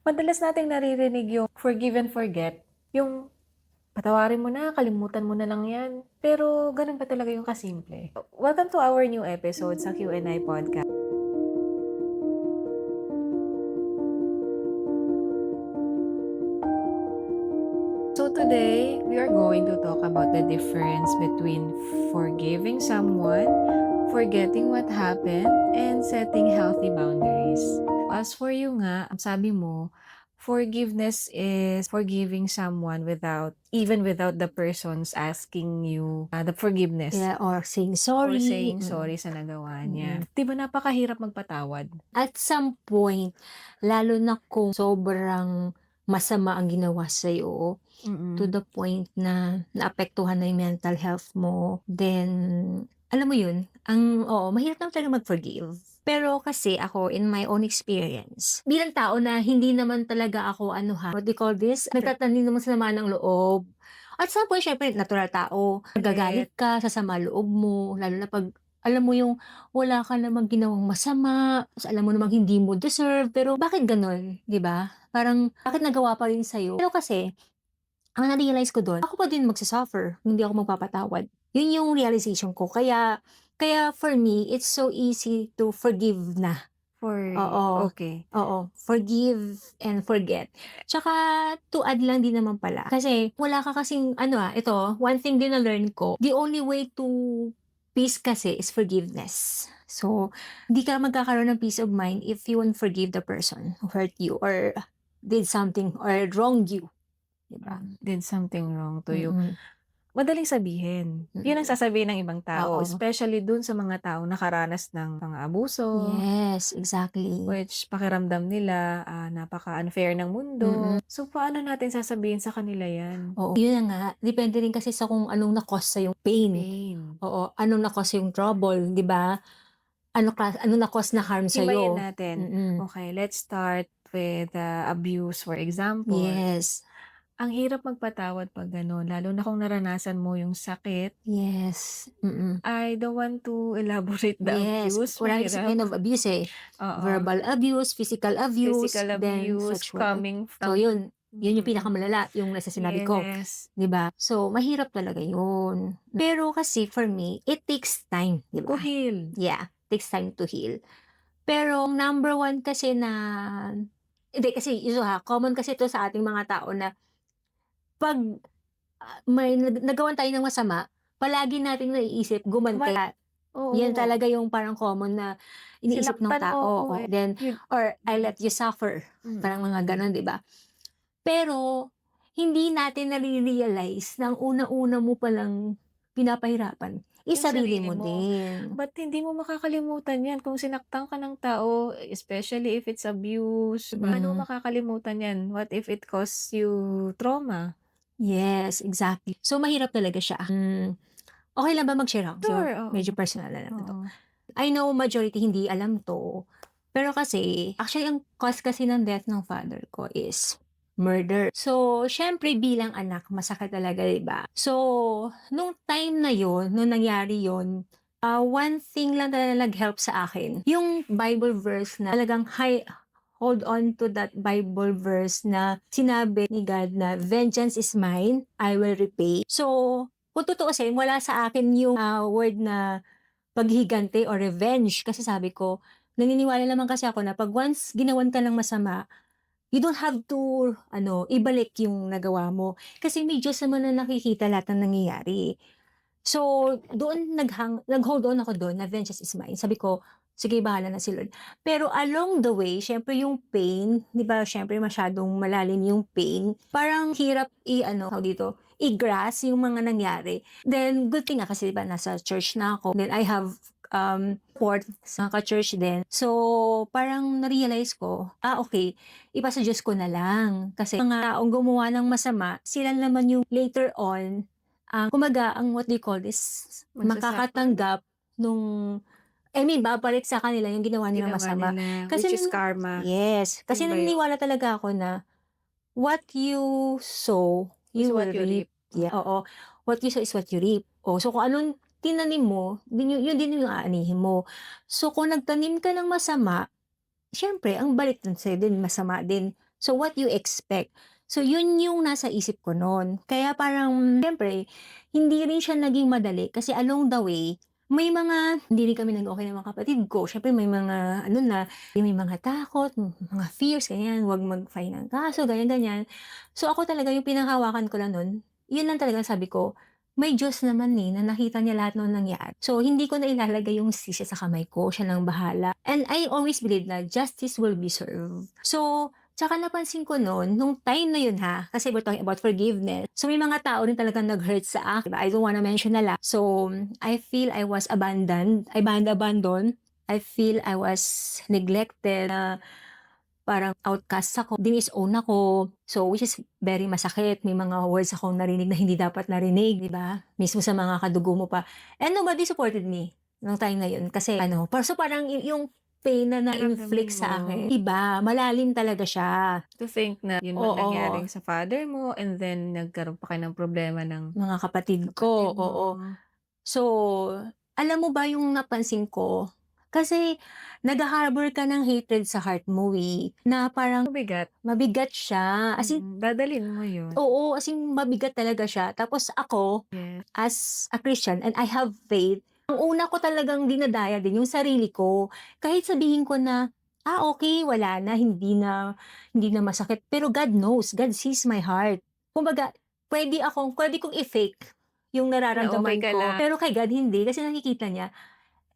Madalas nating naririnig yung forgive and forget, yung patawarin mo na, kalimutan mo na lang yan. Pero ganun ba talaga yung kasimple? Welcome to our new episode sa Q&I podcast. So today, we are going to talk about the difference between forgiving someone, forgetting what happened, and setting healthy boundaries. As for you nga, ang sabi mo, forgiveness is forgiving someone even without the person's asking you the forgiveness Yeah, or saying or sorry. saying sorry sa nagawa niya. Di ba napakahirap magpatawad? At some point, lalo na kung sobrang masama ang ginawa sa'yo, to Mm. the point na naapektuhan na yung mental health mo, then, alam mo yun, mahirap naman talaga mag-forgive. Pero kasi ako, in my own experience, bilang tao na hindi naman talaga ako, what do you call this? Nagtatanim naman sa sama ng loob. At some point, syempre, natural tao. Nagagalit ka, sasama loob mo, lalo na pag, alam mo yung wala ka namang ginawang masama, tas alam mo namang hindi mo deserve, pero bakit gano'n, 'di ba? Parang bakit nagawa pa rin sa'yo? Pero kasi, ang na-realize ko do'n, ako pa din magsa-suffer kung hindi ako magpapatawad. 'Yun yung realization ko kaya kaya for me, it's so easy to forgive na. Oo, Okay. forgive and forget. Tsaka to add lang din naman pala, kasi wala ka kasing ito, one thing din na learn ko, the only way to peace kasi is forgiveness. So, hindi ka magkakaroon ng peace of mind if you won't forgive the person who hurt you or did something or wronged you, 'di ba? Did something wrong to you. Mm, Madaling sabihin. Yun ang mm. sasabihin ng ibang tao, Oo. especially dun sa mga taong nakaranas ng mga abuso, Yes, exactly. which pakiramdam nila, napaka-unfair ng mundo. Mm. So, paano natin sasabihin sa kanila yan? Oo, yun na nga, depende rin kasi sa kung anong na-cause sa'yong pain. Pain. Oo, anong na-cause yung trouble, 'di ba? Anong na-cause na harm Himayin sa'yo? natin. Mm. Okay, let's start with abuse, for example. Yes. Ang hirap magpatawad 'pag gano'n, lalo na kung naranasan mo yung sakit. Yes. Mm. I don't want to elaborate the Yes, abuse, marami kasi mahirap. kind of abuse, eh. Oo. Verbal abuse, physical abuse, Physical then abuse sexual. coming So from yun yung mm. pinakamalala, yung nasa sinabi ko, Yes. 'di ba? So mahirap talaga yun. Pero kasi for me, it takes time, 'di To ba? heal. Yeah, takes time to heal. Pero number one kasi na hindi kasi common kasi ito sa ating mga tao na 'pag, may nagawan tayo ng masama, palagi nating naiisip Ma gumante. Yan Oo. talaga yung parang common na iniisip ng Sinaktan mo tao, ako, oo. eh. Then Yun or I let you suffer, parang mga mm. gano'n, 'di ba? Pero hindi natin nare-realize na ang una-una mo palang pinapahirapan is Yung sarili sarili mo mo. din. Ba't hindi mo makakalimutan yan kung sinaktan ka ng tao, especially if it's abuse, 'di ba? Paano mo Mm. makakalimutan yan? What if it caused you trauma? Yes, exactly. So mahirap talaga siya. Okey lang ba mag-share ako? So, Sure, oo. medyo personal na naman 'to. Oo. I know majority hindi alam 'to, pero kasi actually ang cause kasi ng death ng father ko is murder. So, siyempre bilang anak masakit talaga, 'di ba? So, nung time na yun, nung nangyari yun, one thing lang talaga nag-help sa akin, yung Bible verse na talagang hold on to that Bible verse na sinabi ni God na, "Vengeance is mine, I will repay." So, kung tutuusin wala sa akin yung, word na paghihiganti or revenge kasi sabi ko, naniniwala naman kasi ako na 'pag once ginawan ka ng masama, you don't have to ibalik yung nagawa mo. Kasi may Diyos naman na nakikita lahat ng nangyayari. So, doon nag-hold on ako do'n na vengeance is mine. Sabi ko, sige bahala na si Lord. Pero along the way, siyempre yung pain, 'di ba siyempre masyadong malalim yung pain, parang hirap tawag dito, i-grasp yung mga nangyari. Then good thing nga kasi 'di ba nasa church na ako, then I have, support sa ka-church din. So, parang na-realize ko, okay, ipasa Diyos ko na lang. Kasi mga taong gumawa ng masama, sila naman yung later on kumbaga what do you call this, Magsa-suffer, makakatanggap nung babalik sa kanila yung ginawa nilang ginawa masama. nila, which Kasi is karma. yes, kasi Yun ba yun? naniniwala talaga ako na what you sow, Is you what will you reap. reap. Yeah, oo. What you sow is what you reap. Oh, so kung anong tinanim mo, yun din yung aanihin mo. So kung nagtanim ka ng masama, siyempre ang balik dun sa'yo din masama din. So, what you expect? So, yun yung nasa isip ko nun. Kaya parang siyempre hindi rin siya naging madali kasi along the way, may mga hindi rin kami nag-okey ng mga kapatid ko. Siyempre may mga ano na, may mga takot, mga fears, ganyan, "Wag mag-file ng kaso," ganyan, ganyan. So, ako talaga yung pinanghahawakan ko lang nun, yun lang talaga sabi ko, may Diyos naman, na nakita niya lahat nung nangyari. So, hindi ko na ilalagay yung sisi sa kamay ko, siya ng bahala. And I always believe na justice will be served. So, tsaka napansin ko nun, nung time na yun kasi we're talking about forgiveness. So, may mga tao rin talagang nag-hurt sa akin. I don't wanna mention na lang. So, I feel I was abandoned. I feel I was neglected, parang outcast ako, dinisown ako. So, which is very masakit. May mga words akong narinig na hindi dapat narinig, di ba? Mismo sa mga kadugo mo pa. And nobody supported me nung time na yun. Kasi so parang yung pain na na-inflict Naramdaman sa mo. akin, iba, malalim talaga siya. To think na yun man nangyari Oo, sa father mo and then nagkaroon pa kayo ng problema ng mga kapatid ko, kapatid oo. mo. So, alam mo ba yung napansin ko? Kasi nagha-harbor ka ng hatred sa heart mo, na parang Mabigat. mabigat siya. As in, Dadalhin mo yun. oo, as in mabigat talaga siya. Tapos ako, Yes. as a Christian and I have faith, ang una ko talagang dinadaya din yung sarili ko. Kahit sabihin ko na, okay, wala na, hindi na masakit. Pero God knows, God sees my heart. Kumbaga, pwede kong i-fake yung Na okey nararamdaman ka ko. lang. Pero kay God hindi, kasi nakikita niya.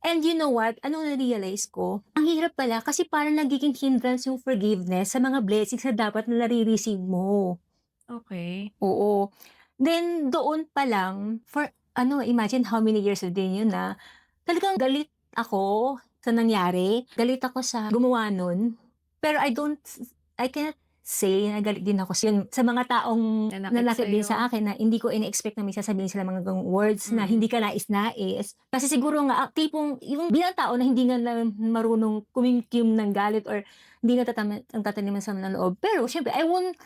And you know what? Anong na-realize ko? Ang hirap pala kasi parang nagiging hindrance yung forgiveness sa mga blessings na dapat na nare-receive mo. Okey. Oo. Then doon pa lang for imagine how many years din yun, talagang galit ako sa nangyari, galit ako sa gumawa nun. Pero I cannot say na galit din ako sa mga taong Nanakit nanakit din sa'yo. sa akin na hindi ko ine-expect na may sasabihin sila mga words na hindi ka nais-nais. Kasi siguro nga, tipong yung bilang tao na hindi nga marunong kumimkim ng galit or hindi ang tataniman sa ng loob. Pero siyempre I won't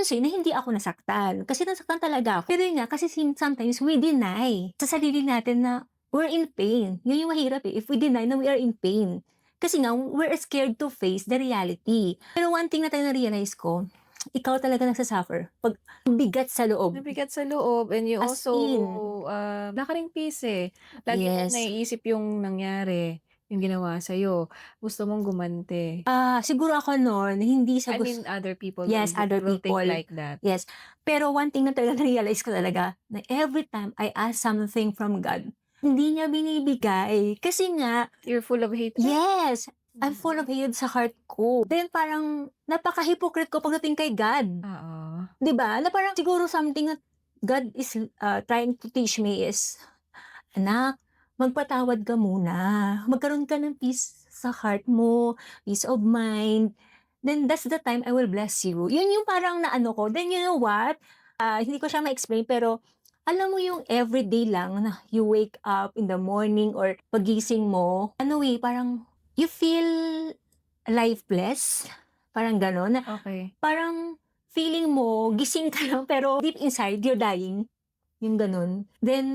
say na hindi ako nasaktan, kasi nasaktan talaga ako. Pero yun nga, kasi sometimes we deny sa sarili natin na we're in pain. Yun yung mahirap, if we deny na we are in pain. Kasi nga, we're scared to face the reality. Pero one thing na na-realize ko, ikaw talaga nagsasuffer 'pag bigat sa loob, Mabigat sa loob and you as also, in. wala ka ring peace, eh. Lagi mong Yes. naiisip yung nangyari, yung ginawa sa'yo. Gusto mong gumanti. Siguro ako nun hindi sa I mean other people yes, other will think people. like that. Yes. Pero one thing na talaga na-realize ko talaga, na every time I ask something from God, hindi niya binibigay. Kasi nga, You're full of hatred? yes, I'm full of hate sa heart ko. Then parang napaka-hypocrite ko pagdating kay God. Oo. 'Di ba? Na parang siguro something that God is trying to teach me is, "Anak, magpatawad ka muna. Magkaroon ka ng peace sa heart mo, peace of mind. Then that's the time I will bless you." Yun yung parang naano ko. Then you know what? Hindi ko siya ma-explain pero alam mo yung everyday lang na you wake up in the morning or paggising mo, parang you feel lifeless, parang gano'n. Okey. Parang feeling mo gising ka lang pero deep inside you're dying, yung gano'n. Then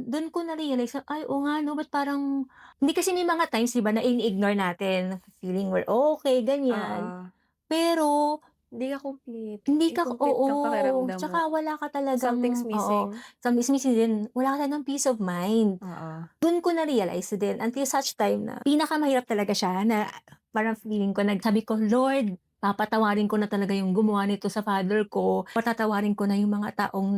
dun ko na-realize na, ay oo nga 'no, ba't parang hindi kasi may mga times 'di ba na ini-ignore natin, feeling we're okay ganyan. Oo. Pero Hindi ka complete. hindi ka Incomplete oo, ang pakiramdam mo. tsaka wala ka Something's talagang oo, missing. sometimes din wala ka talagang peace of mind. Oo. Dun ko na-realize din until such time na pinakamahirap talaga siya na parang feeling ko sabi ko, "Lord, papatawarin ko na talaga yung gumawa nito sa father ko, patatawarin ko na yung mga taong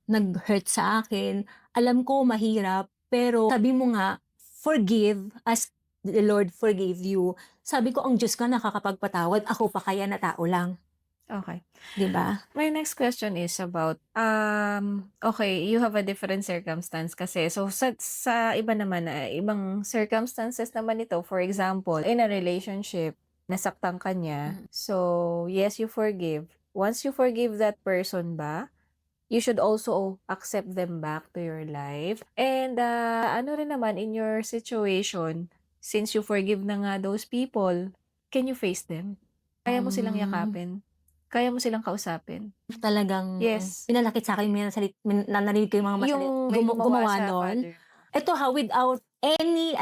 nag-hurt sa akin. Alam ko mahirap, pero sabi mo nga, forgive as the Lord forgave you." Sabi ko, ang Diyos ka nakakapagpatawad, ako pa kaya na tao lang, Okey. 'di ba? My next question is about, okay, you have a different circumstance kasi. So, sa iba naman na ibang circumstances naman ito, for example, in a relationship, nasaktan ka niya. Mm. So, yes, you forgive. Once you forgive that person ba, you should also accept them back to your life. And, ano rin naman, in your situation, since you forgive na nga those people, can you face them? Kaya mo silang Um, yakapin? Kaya mo silang kausapin? Talagang Yes. pinalakit sa'kin na narinig ko yung mga Yung may gumawa gumawa sa nun. father mo. Eto without any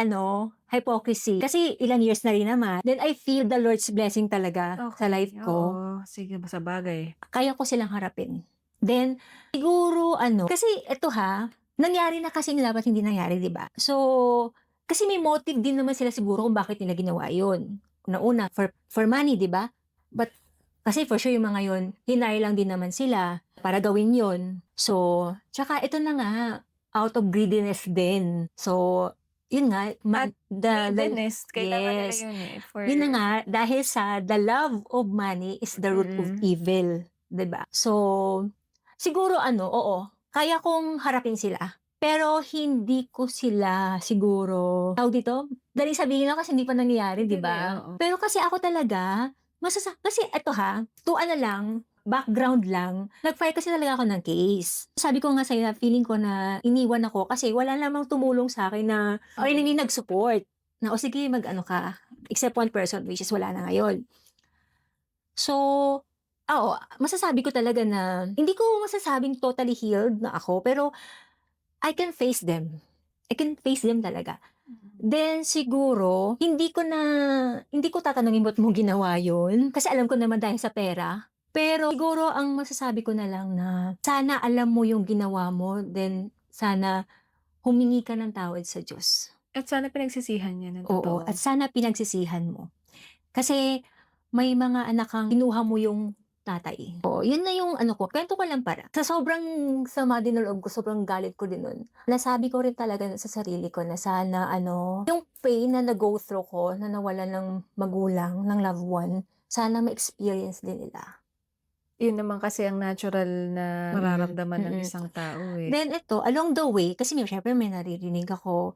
hypocrisy. Kasi ilang years na rin naman. Then I feel the Lord's blessing talaga sa life Okey, ko. oo. Sige, sabagay. Kaya ko silang harapin. Then, siguro kasi eto nangyari na kasi yung dapat hindi nangyari, 'di ba? So, kasi may motive din naman sila siguro kung bakit nila ginawa yun. Una-una, for money, 'di ba? But kasi for sure yung mga yun, hinire lang din naman sila para gawin yun. So, tsaka ito na nga, out of greediness din. So, yun nga, At greediness, kailangan nila yes. yun, for Yun na nga, dahil sa the love of money is the root of mm. evil, 'di ba? So, siguro oo, kaya kong harapin sila. Pero hindi ko sila siguro, tawag dito, daling sabihin lang kasi hindi pa nangyayari, 'di Hindi, ba? oo. Pero kasi ako talaga, kasi eto to lang, background lang, nag-file kasi talaga ako ng case. Sabi ko nga sa'yo na feeling ko na iniwan ako kasi wala namang tumulong sa'kin na or hindi nag-support na, "O sige mag-ano ka," except one person which is wala na ngayon. So, oo, masasabi ko talaga na hindi ko masasabing totally healed na ako, pero I can face them. I can face them talaga. Mm. Then siguro, hindi ko tatanungin ba't mo ginawa yun, kasi alam ko naman dahil sa pera. Pero siguro ang masasabi ko na lang na sana alam mo yung ginawa mo, then sana humingi ka ng tawad sa Diyos. At sana pinagsisihan niya ng Oo, totoo. at sana pinagsisihan mo. Kasi may mga anak kang kinuha mo yung tatay. Oo, yun na yung ano ko, kuwento ko lang para. Sa sobrang sama din ng loob ko, sobrang galit ko din nun, nasabi ko rin talaga sa sarili ko na sana yung pain na na-go through ko na nawalan ng magulang, ng loved one, sana ma-experience din nila. Yun naman kasi ang natural na mararamdaman ng Mm. isang tao, eh. Then ito, along the way, kasi siyempre may naririnig ako,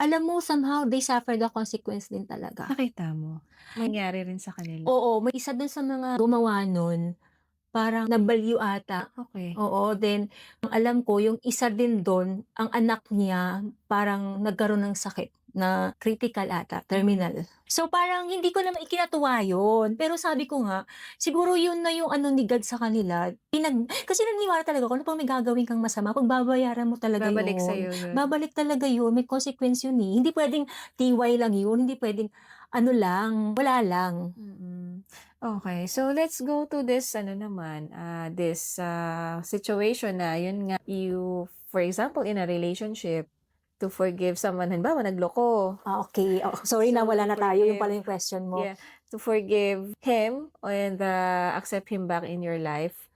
alam mo somehow they suffer the consequence din talaga. Nakita mo, nangyari rin sa kanila. Oo, may isa dun sa mga gumawa nun, parang nabaliw ata. Okey. Oo, then ang alam ko yung isa din dun, ang anak niya parang nagkaroon ng sakit na critical ata, terminal. So parang hindi ko naman ikinatuwa yun, pero sabi ko nga, siguro yun na yung ni God sa kanila, kasi naniniwala talaga ako na 'pag may gagawin kang masama, pagbabayaran mo talaga Babalik yun. sa'yo yun. Babalik talaga yun, may consequence yun, eh. Hindi puwedeng tiwai lang yun, hindi puwedeng lang, wala lang. Mm. Okey. So, let's go to this naman, situation na yun nga, for example, in a relationship, to forgive someone, halimbawa nagloko. Okey. Sorry So, na wala to na tayo, yun pala forgive yung question mo. yeah, to forgive him and, accept him back in your life.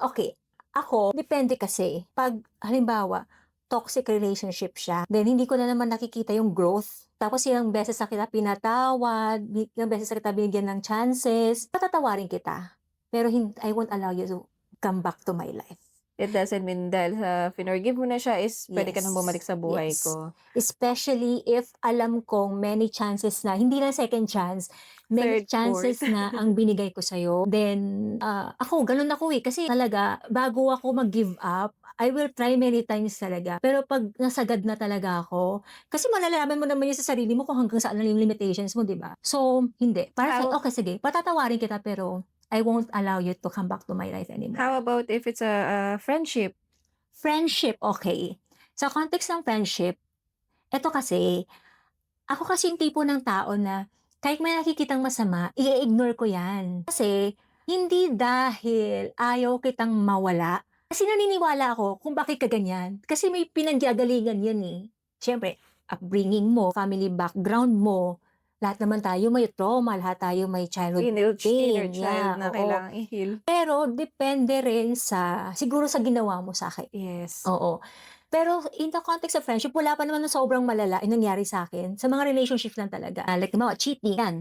Okey. Ako, depende kasi. 'Pag halimbawa, toxic relationship siya, then hindi ko na naman nakikita yung growth, tapos ilang beses na kita pinatawad, ilang beses na kita binigyan ng chances, patatawarin kita. Pero I won't allow you to come back to my life. It doesn't mean dahil sa finorgive mo na siya is puwede ka Yes, ng bumalik sa buhay yes. ko. Especially if alam kong many chances na, hindi lang second chance, many Third, fourth. chances na ang binigay ko sa'yo. Then, ako gano'n ako, kasi talaga bago ako mag-give up, I will try many times talaga. Pero 'pag nasagad na talaga ako, kasi malalaman mo naman 'yun sa sarili mo kung hanggang saan lang yung limitations mo, 'di ba? So, hindi. Para sa How okey sige, patatawarin kita pero I won't allow you to come back to my life anymore. how about if it's a friendship? Friendship, okay. Sa context ng friendship, eto kasi, ako kasi yung tipo ng tao na kahit may nakikitang masama, i-ignore ko yan. Kasi hindi dahil ayaw kitang mawala, kasi naniniwala ako kung bakit ka ganyan. Kasi may pinanggagalingan yan, eh. Siyempre, upbringing mo, family background mo, lahat naman tayo may trauma, lahat tayo may childhood Inner pain, child yeah, na oo. kailangang i-heal. Pero depende rin siguro sa ginawa mo sa'kin. Yes. Oo. Pero in the context of friendship, wala pa naman na sobrang malala yung nangyari sa'kin. Sa mga relationship lang talaga. Like halimbawa, cheating, yan.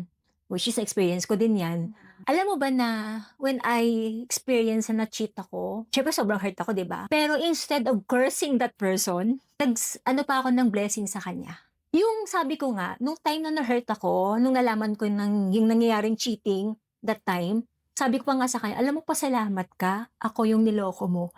Which is na-experience ko din yan. Alam mo ba na when I experience na na-cheat ako, syempre sobrang hurt ako, 'di ba? Pero instead of cursing that person, ano pa ako ng blessing sa kanya. Yung sabi ko nga, nung time na na-hurt ako, nung nalaman ko yung nangyayaring cheating, that time, sabi ko pa nga sa kanya, "Alam mo pasalamat ka, ako yung niloko mo.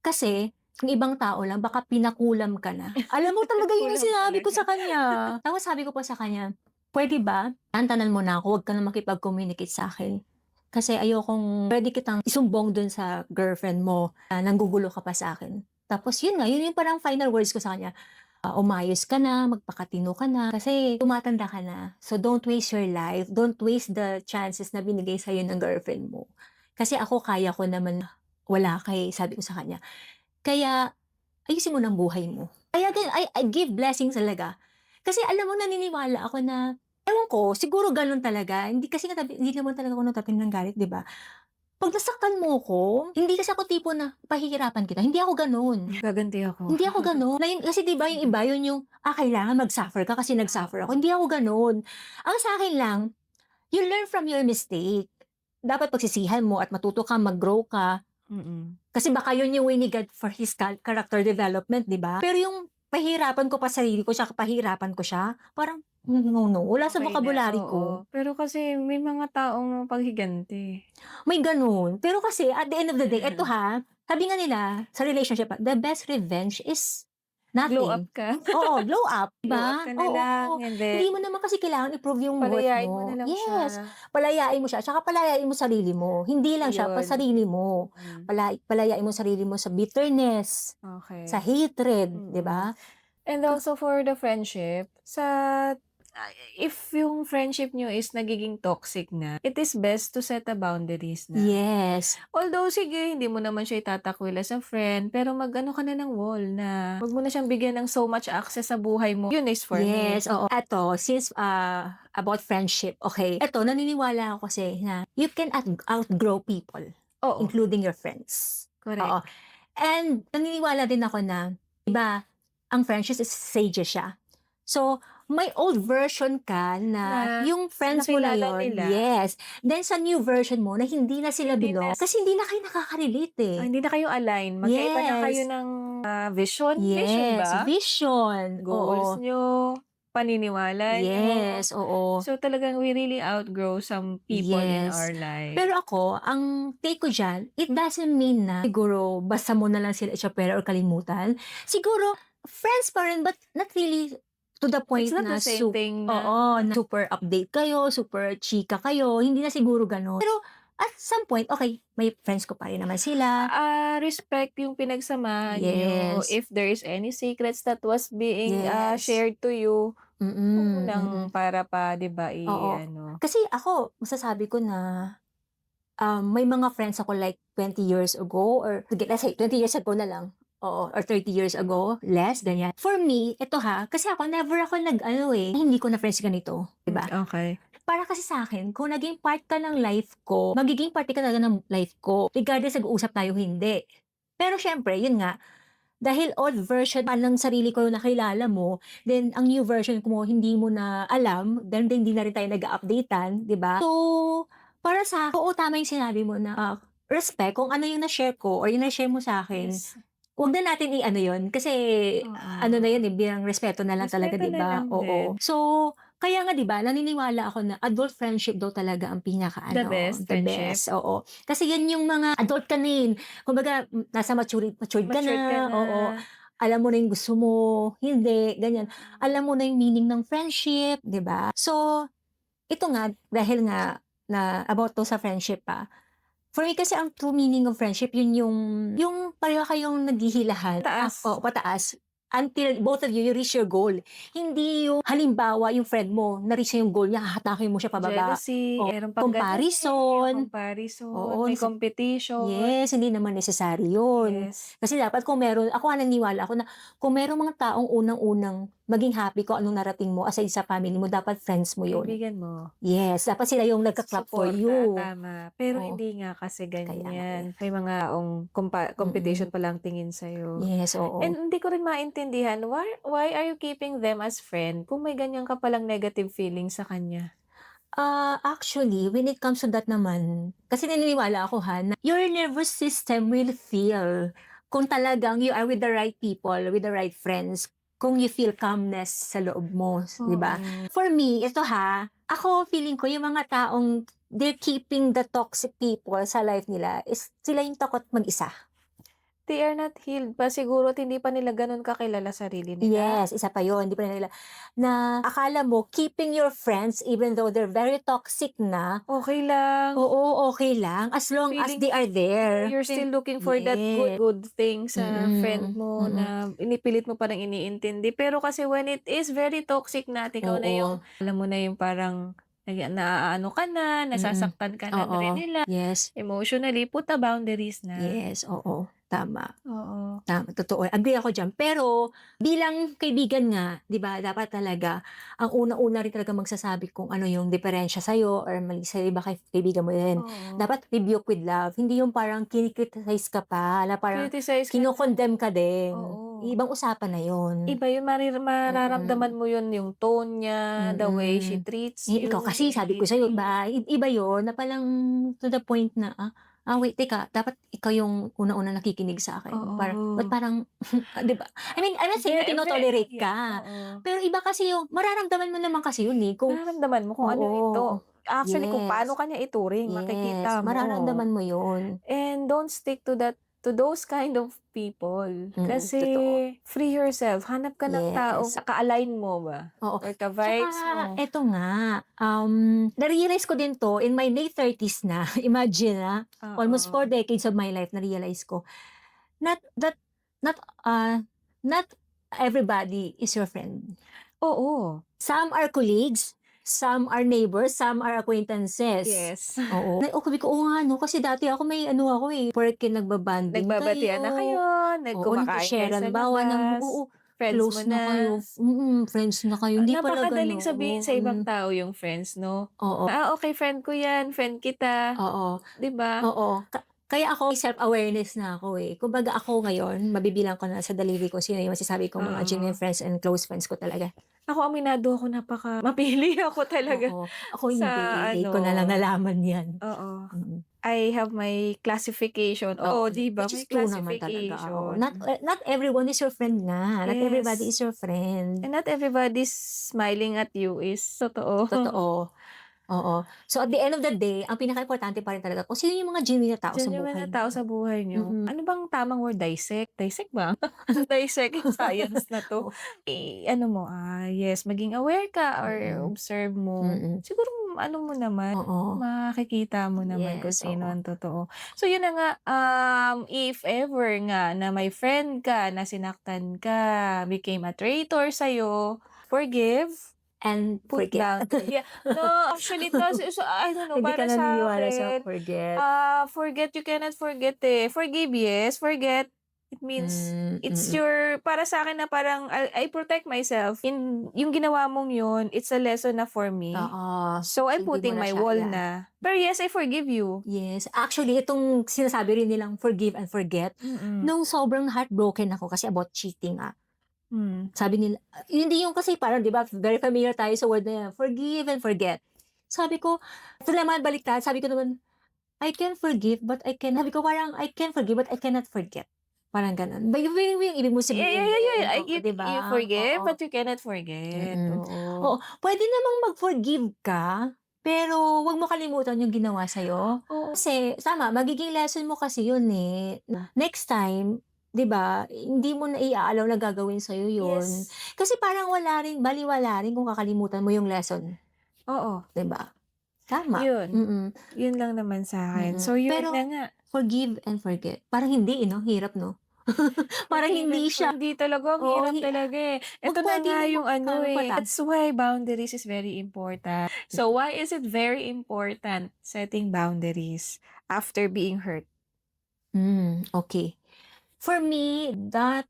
Kasi kung ibang tao lang baka pinakulam ka na." Alam mo talaga yun yung Kulang sinabi ko talaga. sa kanya. Tapos sabi ko pa sa kanya, "Puwede ba, tantanan mo na ako, huwag ka na makipag-communicate sa'kin. Kasi ayokong puwede kitang isumbong dun sa girlfriend mo na nanggugulo ka pa sa'kin." Tapos yun nga, yun yung parang final words ko sa kanya. umayos ka na, magpakatino ka na, kasi tumatanda ka na. So, don't waste your life. Don't waste the chances na binigay sa'yo ng girlfriend mo. Kasi ako, kaya ko naman wala kay sabi ko sa kanya. Kaya, ayusin mo ng buhay mo. Kaya I give blessings talaga. Kasi alam mo, naniniwala ako na, ewan ko, siguro ganun talaga. Hindi kasi hindi naman talaga ako natapin ng galit, di ba? Pag nasaktan mo ko, hindi kasi ako tipo na pahihirapan kita. Hindi ako gano'n. Gaganti ako. Hindi ako gano'n. Kasi 'di ba yung iba yun yung, kailangan mag-suffer ka kasi nag-suffer ako. Hindi ako gano'n. Ang sa'kin lang, you learn from your mistake. Dapat pagsisihan mo at matuto kang mag-grow ka. Mm. Kasi baka yun yung way ni God for his character development, 'di ba? Pero yung pahihirapan ko pa sarili ko tsaka pahihirapan ko siya, parang, no, wala sa Okey na, vocabulary ko. oo. Pero kasi may mga taong paghiganti. May gano'n. Pero kasi at the end of the day, eto sabi nga nila sa relationship, the best revenge is Glow up nothing. ka. Oo, glow up, 'di Glow up ba? ka na lang Oo, and hindi then mo naman kasi kailangan i-prove yung worth palayain mo na mo. lang siya. Yes, palayain mo siya, tsaka palayain mo sarili mo. Hindi lang siya, Ayun. sarili mo. Mm. Palayain mo sarili mo sa bitterness, sa Okey. hatred, 'di Mm. ba? And also for the friendship, if yung friendship niyo is nagiging toxic na, it is best to set a boundaries na. Yes. Although sige, hindi mo naman siya itatakwil as a friend, pero mag-ano ka na ng wall na wag mo na siyang bigyan ng so much access sa buhay mo. Yun is for me. Yes, oo. Eto, since, about friendship, okay. Eto, naniniwala ako kasi na you can outgrow people, Oo, including your friends. correct. Oo. And naniniwala din ako na, 'di ba, ang friendship is sages siya. So, may old version ka na Na yung friends mo na nakilala yon, nila, yes. Then sa new version mo na hindi na sila hindi na belong kasi hindi na kayo nakaka-relate, eh. hindi na kayo align, magkaiba na kayo Yes. ng, vision Yes, ba? vision, Goals oo. niyo, paniniwala niyo. Yes, oo. So, talagang we really outgrow some people in Yes. our life. Pero ako, ang take ko diyan, it doesn't mean na siguro basta mo na lang sila i-tsyapera or kalimutan. Siguro friends pa rin but not really to the It's point not na the same thing na oo, na super update kayo, super chika kayo, hindi na siguro gano'n. Pero at some point, okay, may friends ko pa rin naman sila. respect yung pinagsamahan niyo. Yes. If there is any secrets that was being, Yes. shared to you, wag mo Mm, nang mm. para pa 'di ba Oo. i-ano. Kasi ako, masasabi ko na may mga friends ako like 20 years ago or sige, let's say 20 years ago na lang, oo, or 30 years ago, less, ganyan. For me, ito kasi ako never ako nag-ano, hindi ko na friends ganito, 'di ba? Okey. Para kasi sa'kin kung naging part ka ng life ko, magiging part ka talaga ng life ko, regardless nag-uusap tayo o hindi. Pero siyempre, yun nga, dahil old version pa ng sarili ko na kilala mo, then ang new version ko mo hindi mo na alam, then hindi na rin tayo nag-a-update-an, 'di ba? So, para oo, tama yung sinabi mo na, respect kung ano yung na-share ko or yung na-share mo sa'kin, Yes. 'wag na natin i-ano yun kasi ano Oo. na yun, bilang respeto na lang talaga, Respeto 'di na ba? lang din. Oo. So, kaya nga 'di ba naniniwala ako na adult friendship daw talaga ang The pinaka-ano, best the friendship. best, oo. Kasi yan yung mga adult ka na, kumbaga nasa matured ka Matured ka na, na. oo. Alam mo na yung gusto mo, hindi, ganyan. Alam mo na yung meaning ng friendship, 'di ba? So, ito nga, dahil nga na about 'to sa friendship, for me kasi ang true meaning of friendship yun yung pareho kayong naghihilahan, Taas. pataas until both of you reach your goal. Hindi yung halimbawa yung friend mo na-reach niya yung goal niya, hahatakin mo siya pababa. Jealousy, O meron pang gano'n, comparison, comparison, oo, may competition. yes, hindi naman necessary yun. Yes, Kasi dapat kung meron ako naniniwala ako na kung merong mga taong unang-unang maging happy kung anong narating mo aside sa family mo, dapat friends mo yun. kaibigan mo. Yes, dapat sila yung nagka-clap for Suporta, you. tama. Pero Oo, hindi nga kasi kaya nga, eh. ganyan. May mga taong Mm. competition pa lang tingin sa'yo. Yes, oo. And hindi ko rin maintindihan, why are you keeping them as friend kung may ganyan ka palang negative feeling sa kanya? Actually, when it comes to that naman, kasi naniniwala ako na your nervous system will feel kung talagang you are with the right people, with the right friends, kung you feel calmness sa loob mo, 'di ba? Oo. For me, ito ako feeling ko yung mga taong they're keeping the toxic people sa life nila is sila yung takot mag-isa. they are not healed pa siguro at hindi pa nila gano'n kakilala sarili nila. Yes, isa pa yun, hindi pa nila na akala mo keeping your friends even though they're very toxic na, Okey lang, oo, okay lang as long as feeling they are there. you're still looking for that good Yes, good thing sa friend mm, mo mm, na inipilit mo parang iniintindi. Pero kasi when it is very toxic na at ikaw na yung oo, alam mo na yung parang naaano ka na, mm, nasasaktan ka na oo, rin nila yes, emotionally, put a boundaries na. yes, oo, tama. Oo, Tama, totoo. Agree ako diyan. Pero bilang kaibigan nga, 'di ba, dapat talaga ang una-una rin talaga magsasabi kung ano yung diperensiya sa'yo or mali sa iba kaibigan mo din. oo. Dapat rebuke with love, hindi yung parang kini-criticize ka pa na parang Criticize ka na kino-condemn ka din. oo. Ibang usapan na yun. Iba yun mararamdaman Mm, mo yun yung tone niya, the way she mm. treats Eh, you, ikaw kasi sabi ko sa'yo hindi iba yun na palang to the point na, wait teka dapat ikaw yung unang-unang nakikinig sa'kin ba't oo. parang 'di ba? I mean, I'm not saying na tino-tolerate Yeah, ka, oo. pero iba kasi yung mararamdaman mo naman kasi yun, eh, kung Mararamdaman mo kung ano oo, ito. Actually, kung paano yes, ka niya ituring yes, makikita mo. mararamdaman mo yun. And don't stick to those kind of people. Kasi Totoo. free yourself, hanap ka ng taong Yes. ka-align mo ba Oo. or Tsaka ka-vibes mo. eto nga, na-realize ko din 'to in my late 30s na. Imagine, almost Oo. 4 decades of my life na-realize ko, not that not, not everybody is your friend. Oo. Some are colleagues, some are neighbors, some are acquaintances. Yes. Oo. Sabi ko, "Oo nga 'no," kasi dati ako may ano ako, eh, porke nagbabanding Nagbabatian na kayo, kayo, oo, kumakain kayo nagshi-share sa halimbawa ng labas, oo, friends mo close na na. kayo, friends na kayo, hindi pala Napakadaling sabihin sa ibang ganoon. tao yung friends 'no? Oo, Okey friend ko 'yan, friend kita, oo, 'di ba? oo. Kaya ako self-awareness na ako, eh. Kumbaga ako ngayon mabibilang ko na sa daliri ko sino yung masasabi kong mga Oo. genuine friends and close friends ko talaga. Ako aminado ako mapili ako talaga Oo, ako sa hindi, late ano ko na lang nalaman 'yan. oo, Mm. I have my classification. Oo, Oo, 'di ba which may is true naman talaga, oo. Not classification. not everyone is your friend nga, not everybody Yes, is your friend. and not everybody smiling at you is totoo. Totoo, oo. So, at the end of the day, ang pinakaimportante pa rin talaga kung sino yung mga genuine na tao sa Genuine buhay na tao mo. sa buhay niyo. Mm, Ano bang tamang word, dissect? Dissect ba? Dissect yung science na 'to. oo, Ano mo, yes, maging aware ka or mm, observe mo. mm, Siguro ano mo naman, oo. makikita mo naman kung Yes, sino oo. ang totoo. So yun na nga, if ever nga na may friend ka na sinaktan ka, became a traitor sa'yo, forgive, And put forget. boundary yeah. No, actually kasi so I don't know, Hindi ka para naniniwala sa sa'kin forget. forget you cannot forget, eh. Forgive, yes. Forget, it means it's Mm. your para sa'kin na parang I protect myself in yung ginawa mong yun, it's a lesson na for me. Oo, So, I'm hindi mo putting na my siya wall na. Pero yes, I forgive you. yes. Actually, itong sinasabi rin nilang forgive and forget, Mm. nung sobrang heartbroken ako kasi about cheating, Hmm. sabi nila hindi yung kasi parang 'di ba very familiar tayo sa word na yan, forgive and forget. Sabi ko, ito naman baliktad, sabi ko naman, I can forgive but I can sabi ko parang, I can forgive but I cannot forget. Parang gano'n. Ba yung ibig mong Yeah, sabihin yeah, yeah, yeah. din, I oo, 'di you ba? forgive, Oo, but you cannot forget. mm. Oo. Oo, puwede namang mag-forgive ka, pero 'wag mo kalimutan yung ginawa sa'yo. Oo. Kasi tama, magiging lesson mo kasi yun, eh. Next time, 'di ba, hindi mo na i-a-allow na gagawin sa'yo yun. Yes. Kasi parang balewala rin kung kakalimutan mo yung lesson, Oo. 'di ba? Tama, Yun. mm, Yun lang naman sa'kin. So, yun na Pero nga. forgive and forget, parang hindi, eh, 'no? Hirap 'no? Parang Forgive and hindi siya hindi talaga ang oo, hirap talaga, eh. Eto na pupuwede nga namang yung ano, importante. that's why boundaries is very important. So, why is it very important setting boundaries after being hurt? Okay. For me, that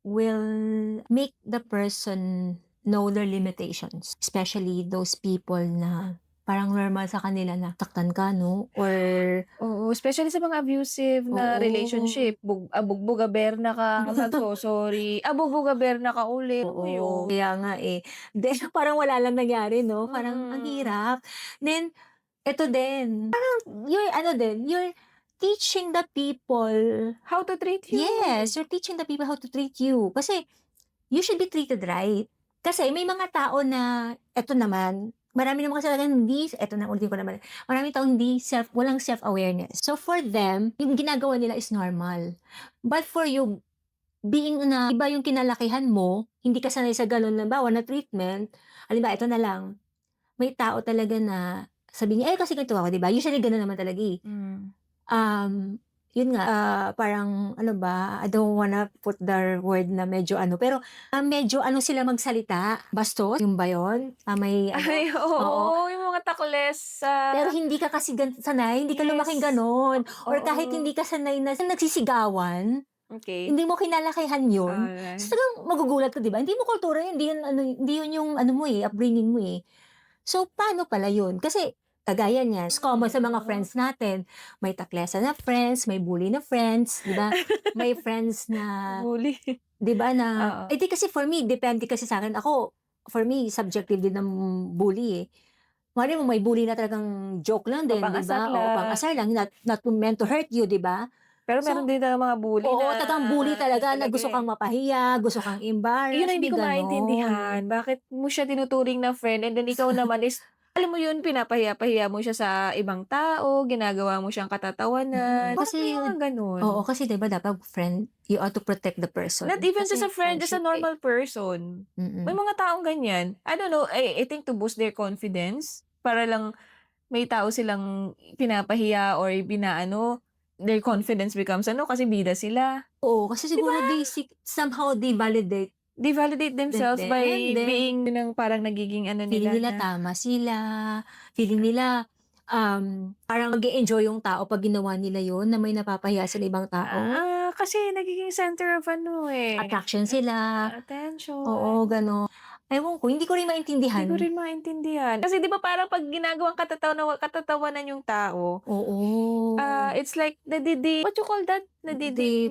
will make the person know their limitations, especially those people na parang normal sa kanila na saktan ka 'no, or Oo, especially sa mga abusive na oo, relationship, bugbog-aberna ka, magso-sorry, bugbog-aberna ka ulit, alam mo oo, yun? kaya nga, eh. Then parang wala lang nangyari 'no, parang ang Mm. hirap. Then eto din, parang you're teaching the people How to treat you. yes, you're teaching the people how to treat you. Kasi you should be treated right. Kasi may mga tao na eto naman, marami naman kasi talagang hindi eto na, ulitin ko naman, maraming taong walang self-awareness. So for them, yung ginagawa nila is normal. But for you, being na iba yung kinalakihan mo, hindi ka sanay sa gano'n, halimbawa na treatment, halimbawa ito na lang, may tao talaga na sabihin niya, "Eh, kasi ganito ako," 'di ba? Usually gano'n naman talaga, eh. Hmm. Yun nga, parang ano ba, I don't wanna put the word na medyo ano, pero, medyo ano sila magsalita, bastos, yun ba yun? May ano, Ay, oo. oo, yung mga takles sa Pero hindi ka kasi sanay, hindi ka lumaking yes. gano'n or kahit Oo. hindi ka sanay na nagsisigawan, Okey. hindi mo kinalakihan yun, Alright. so talagang magugulat ka, 'di ba? Hindi mo kultura yun, hindi yun yung ano mo, eh, upbringing mo, eh. So, paano pala yun? Kasi kagaya niyan, is common sa mga Mm. friends natin, may taklesa na friends, may bully na friends, 'di ba? May friends na, Bully. 'di ba, na Oo. di kasi for me depende kasi sa'kin, ako, for me subjective din ng bully, eh. Malay mo may bully na talagang joke lang din, 'di Mapang-asar ba? Oo, lang. pang-asar lang, not meant to hurt you, 'di ba? Pero meron So, din talagang mga bully na oo, talagang bully ano talaga na talaga, gusto eh. kang mapahiya, gusto kang Yun embarrass, ang hindi may ko gano'n. maintindihan, bakit mo siya tinuturing na friend and then ikaw naman is alam mo yun, pinapahiya-pahiya mo siya sa ibang tao, ginagawa mo siyang katatawanan, bakit may Kasi mga oo, gano'n? kasi 'di ba dapat friend, you ought to protect the person. Not even just Kasi a friend, just a friendship, eh. normal person. May Mm. mga taong ganyan. I don't know, I think to boost their confidence, para lang may tao silang pinapahiya or binaano, their confidence becomes ano, kasi bida sila, Oo, kasi 'di siguro ba? somehow they validate They validate themselves by them, then being ng parang nagiging ano feeling nila nila na tama sila, feeling nila, parang mag-e-enjoy yung tao 'pag ginawa nila yun na may napapahiya sa ibang tao, kasi nagiging center of ano, eh, attraction sila, oo, attention. gano'n. Ewan ko, hindi ko rin Hindi ko maintindihan. rin maintindihan. Kasi 'di ba parang 'pag ginagawang katatawanan yung tao, Oo, it's like what you call that? they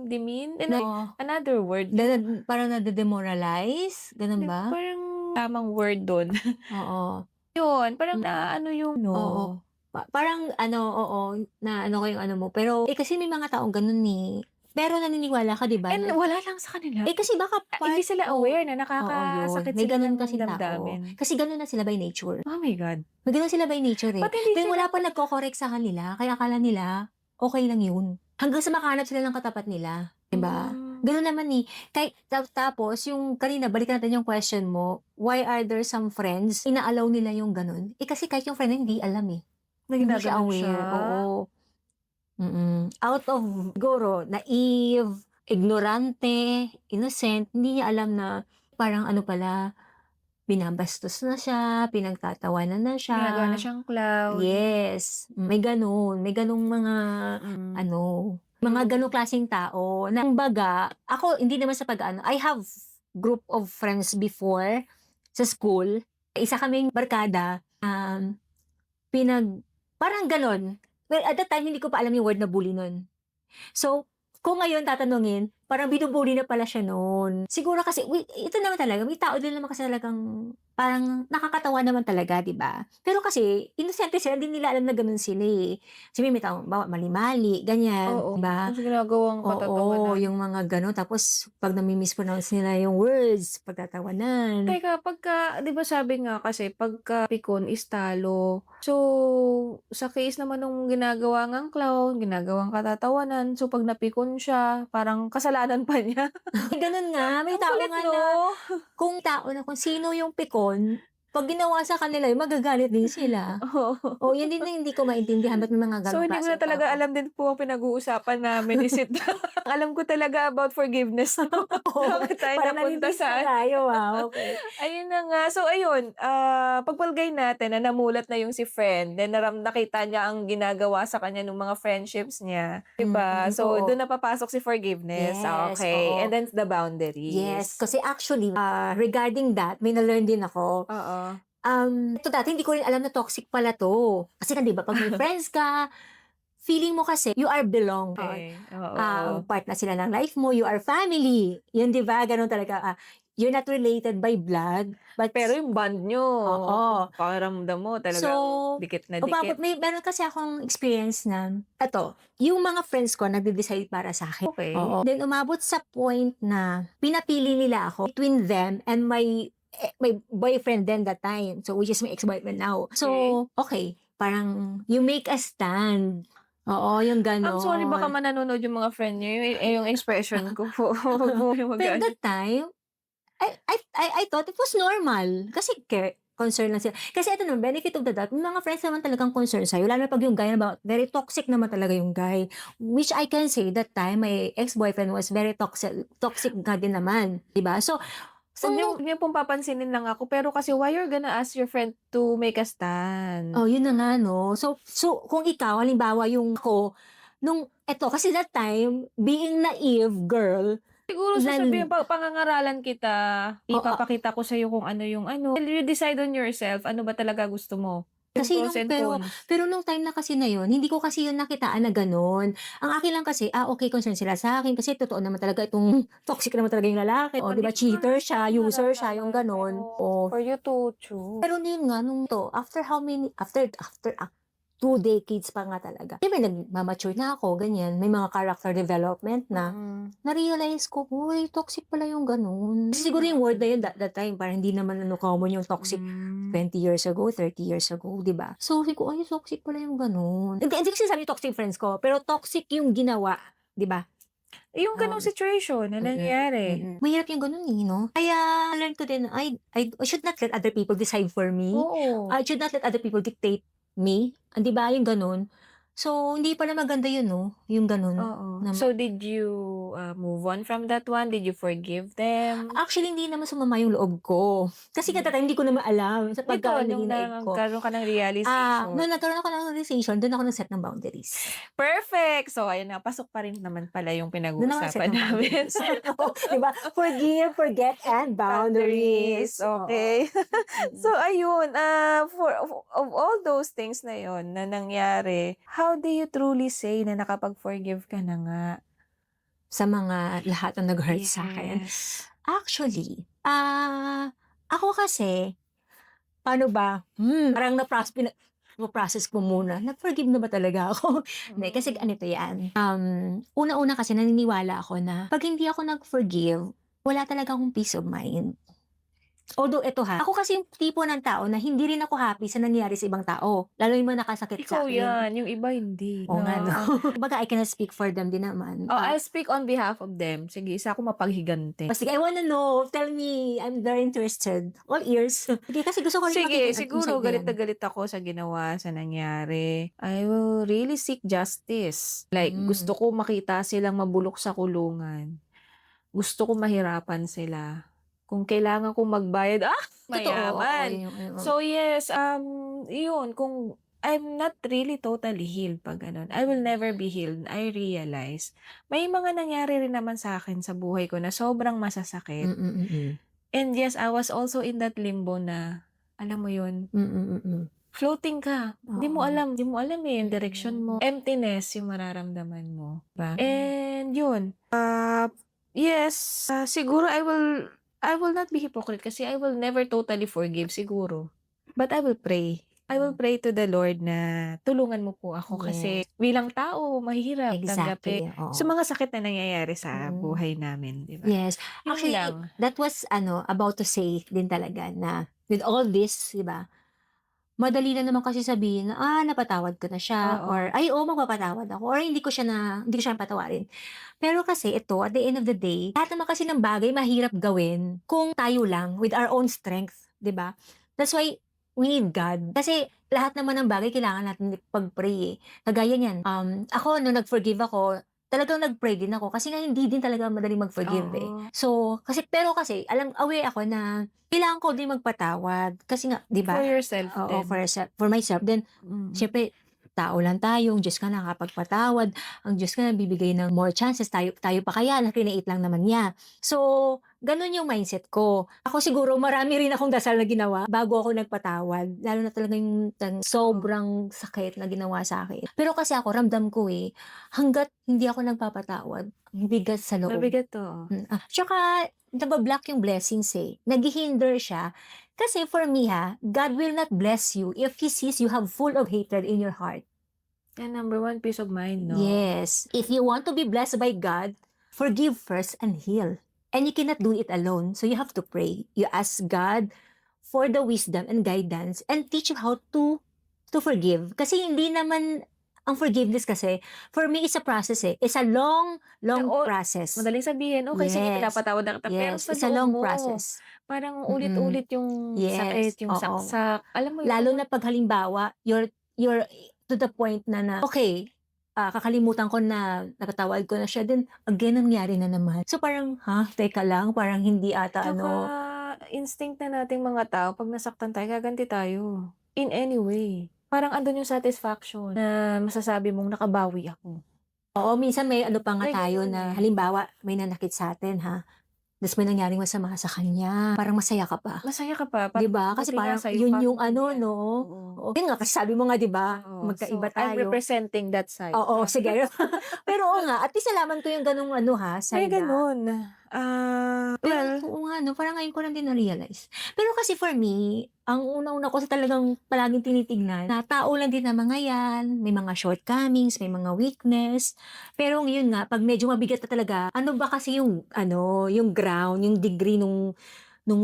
Demean? Ano, na another word. na parang nade-demoralize, gano'n 'Di ba? parang tamang word dun. Oo. Yun, parang Hmm, naaano yung ano. oo. Parang ano, oo, naano ko yung ano mo, pero, kasi may mga taong gano'n, eh. Pero naniniwala ka 'di ba And na wala lang sa kanila, kasi baka hindi part sila o aware na oo, yun. nakakasakit May sila gano'n ng kasing tao. damdamin. Kasi gano'n na sila by nature. Oh my God. May gano'n sila by nature, eh. Ba't hindi Then sila wala pa nagko-correct sa kanila, kaya akala nila okey lang yun. Hanggang sa makahanap sila ng katapat nila, 'di ba? hmm, Gano'n naman, eh. Kahit tapos yung kanina balikan natin yung question mo, why are there some friends ina-allow nila yung gano'n? Eh, kasi kahit yung friend na hindi alam, eh. na Hindi siya ginaganon siya? aware, oo. Out of siguro naive, ignorante, innocent, hindi niya alam na parang ano pala, binabastos na siya, pinagtatawanan na siya. Ginagawa na siyang clown. Yes, may gano'ng mga Mm. ano, mga gano'ng Yun. klaseng tao na kumbaga ako hindi naman sa pag-aano, I have group of friends before sa school. Isa kaming barkada, parang gano'n. Well, at that time hindi ko pa alam yung word na bully nun. So, kung ngayon tatanungin, parang binubully na pala siya no'n. Siguro kasi ito naman talaga, may tao din naman kasi talagang parang nakakatawa naman talaga, 'di ba? Pero kasi inosente sila, hindi nila alam na gano'n sila, eh. Sabihin may taong halimbawa mali-mali, ganyan, Oo, 'di ba? ta's ginagawang Oo, katatawanan. yung mga gano'n tapos 'pag nami-mispronounce nila yung words, pagtatawanan. Teka, pagka 'di ba sabi nga kasi pagka pikon is talo. So, sa case naman nung ginagawa ngang clown, ginagawang katatawanan, so 'pag napikon siya, parang kasalanan pa niya. May gano'n nga, may Ang tao kulit nga 'no? na kung sino yung pikon, 'pag ginawa sa kanila yun magagalit din sila. Oo. Oo, yun din ang hindi ko maintindihan ba't may mga So, gano'ng hindi mo na klaseng talaga tao. alam din po ang pinag-uusapan namin, is it alam ko talaga about forgiveness 'no, Oo, bakit tayo parang napunta nani-miss na sa tayo, okey. ayun na nga. So ayun, pagpalagay natin na namulat na yung si friend, then nakita niya ang ginagawa sa kanya nung mga friendships niya, 'di ba? So Oo. dun na papasok si forgiveness, Yes, okey. And oo. then the Yes, boundaries. kasi actually, regarding that may na-learn din ako. Oo. Ito dati hindi ko rin alam na toxic pala 'to. Kasi nga 'di ba 'pag may friends ka, feeling mo kasi you are belong or, Okey, oo. part na sila ng life mo, you are family. Yun 'di ba gano'n talaga, you're not related by blood, but Pero yung bond niyo, oo. pakiramdam mo So, talagang dikit na dikit. meron kasi akong experience na eto, yung mga friends ko nagde-decide para sa'kin, Okey. oo. Then umabot sa point na pinapili nila ako between them and my my boyfriend then that time. So, which is my ex-boyfriend now. So, okay, parang you make a stand. Oo, yung I'm sorry baka gano'n. mananonood yung mga friend niyo, yung expression ko po. Huwag mo kayong Pero mag-ano. that time, I thought it was normal. Kasi concern lang sila. Kasi ito naman, benefit of the doubt, may mga friends naman talagang concern sa'yo. Lalo na pag yung guy na very toxic naman talaga yung guy. Which I can say that time, my ex-boyfriend was very toxic. Toxic nga din naman. Diba? So, Huwag niyo pong papansinin lang ako, pero kasi why you're gonna ask your friend to make a stand? oh, yun na nga, no? So kung ikaw, halimbawa yung ako, eto, kasi that time, being naive girl, Siguro sasabihin pangangaralan kita, oo, ipapakita ko sa'yo kung ano yung ano. You decide on yourself, ano ba talaga gusto mo? Yung kasi pros and cons. pero nung time na kasi na yun, hindi ko kasi yun nakitaan na gano'n. Ang akin lang kasi, okay, concern sila sa akin kasi totoo naman talaga itong toxic naman talaga yung lalaki. O, di ba, cheater siya, Hindi ko user siya, yung nararamdaman, gano'n. pero O, for you to choose. pero yun nga, after how many, after 2 decades pa nga talaga. Siyempre nagma-mature na ako, ganyan, may mga character development na. Mm. Na-realize ko, uy, toxic pala yung gano'n. Kasi siguro yung word na yun that time, parang hindi naman common yung toxic 20 years ago, 30 years ago, di ba? So, sabi ko, ay, toxic pala yung gano'n. Hindi kasi sabi toxic friends ko, pero toxic yung ginawa, di ba? Yung ganong situation na nangyari. Mahirap yung gano'n eh, no? Kaya, learn ko din, I should not let other people decide for me. Oo. I should not let other people dictate me. Di ba? Yung gano'n. So, hindi pala maganda yun, no? Yung gano'n. Oo. So, did you move on from that one? Did you forgive them? Actually, hindi naman sumama yung loob ko. Kasi kada time, hindi ko naman alam sa Ito, nung naging naig ko. nagkaroon ka ng realization. Nung nagkaroon ako ng realization, doon ako nag-set ng boundaries. Perfect! So, ayun na, pasok pa rin naman pala yung Doon ako nag-set pinag-uusapan ng namin. boundaries. Diba? Forgive, forget, and boundaries. Okay. Oo. So, ayun, of all those things na yon na nangyari, how do you truly say na nakapag-forgive ka na nga? Sa mga lahat na nag-hurt sa akin. Yes. Actually, ako kasi, paano ba? Parang na-process ko muna. Nag-forgive na ba talaga ako? Hindi, kasi ganito yan. Una-una kasi naniniwala ako na pag hindi ako nag-forgive, wala talaga akong peace of mind. Although ito ako kasi yung tipo ng tao na hindi rin ako happy sa nangyari sa ibang tao. Lalo yung mga nakasakit Ikaw sa akin. yan, yung iba hindi. Oo nga, no? Kumbaga, I cannot speak for them din naman. I'll speak on behalf of them. Sige, isa ako mapaghigante. Sige, I wanna know. Tell me. I'm very interested. All ears. Sige, kasi gusto ko rin Sige, makita siguro galit na galit ako sa ginawa, sa nangyari. I will really seek justice. Like, gusto ko makita silang mabulok sa kulungan. Gusto ko mahirapan sila. Kung kailangan kong magbayad, mayaman. So yes, yun, kung I'm not really totally healed pag ganun. I will never be healed. I realize. May mga nangyari rin naman sa akin sa buhay ko na sobrang masasakit. And yes, I was also in that limbo na, alam mo yun, floating ka. Hindi mo alam yung direction mo. Emptiness yung mararamdaman mo. Diba? And yun, yes, siguro I will not be hypocrite kasi I will never totally forgive siguro. But I will pray. I will pray to the Lord na tulungan mo po ako kasi bilang tao, mahirap tanggapin sa mga sakit na nangyayari sa buhay namin, di ba? Yes. Yun Actually, lang. that was about to say din talaga na with all this, di ba? Madali na naman kasi sabihin na, napatawad ko na siya, Oo. or magpapatawad ako, or hindi ko siya patawarin. Pero kasi ito, at the end of the day, lahat naman kasi ng bagay mahirap gawin kung tayo lang, with our own strength, di ba? That's why we need God. Kasi lahat naman ng bagay kailangan natin pag-pray eh. Kagaya niyan, ako, nung nag-forgive ako, talagang nag-pray din ako kasi nga hindi din talaga madaling mag-forgive eh. So, pero kasi, aware ako na kailangan ko din magpatawad. Kasi nga, di ba? For yourself Oo, din. for myself. Then, syempre, tao lang tayo, ang Diyos ka nakakapagpatawad, ang Diyos ka na bibigay ng more chances, tayo pa kaya, na-create lang naman niya. So, ganun yung mindset ko. Ako siguro, marami rin akong dasal na ginawa bago ako nagpatawad. Lalo na talaga yung sobrang sakit na ginawa sa akin. Pero kasi ako, ramdam ko hanggat hindi ako nagpapatawad, ang bigat sa loob. Mabigat to. Tsaka, nabablock yung blessings naghihinder siya. Kasi for me God will not bless you if He sees you have full of hatred in your heart. And number one, peace of mind, no? Yes. If you want to be blessed by God, forgive first and heal. And you cannot do it alone. So you have to pray. You ask God for the wisdom and guidance and teach you how to forgive. Kasi hindi naman ang forgiveness kasi, for me, it's a process eh. It's a long, long Oo, process. madaling sabihin, "Okey sige Yes. pinapatawad na kita." Pero Yes, sa it's a loob long mo, process. parang Mm. ulit-ulit yung Yes, sakit, yung oo. saksak, alam mo Lalo yun? na 'pag halimbawa, you're to the point na okey, kakalimutan ko na napatawad ko na siya, then again nangyari na naman. So parang, teka lang, parang hindi ata Tsaka ano. instinct na nating mga tao 'pag nasaktan tayo gaganti tayo, in any way. Parang andun yung satisfaction na masasabi mong nakabawi ako, Oo, minsan may ano pa nga may tayo ganun, na eh. halimbawa may nanakit sa'tin ta's may nangyaring masama sa kanya, parang masaya ka pa. Masaya ka pa, 'Di parang ba? Kasi buti nga parang sa'yo yun yung parang hindi, ano 'no, oo. oo. Yun nga kasi sabi mo nga 'di ba, Oo, magkaiba so I'm tayo. representing that side. Oo, sige. Pero oo nga, at least nalaman ko yung ganung ano May side. ganun, Pero well, oo nga 'no, parang ngayon ko lang din na-realize. Pero kasi for me, ang unang-una ko sa talagang palaging tinitignan na tao lang din naman nga 'yan, may mga shortcomings, may mga weakness. Pero ngayon nga 'pag medyo mabigat na talaga, ano ba kasi yung ano, yung ground, yung degree nung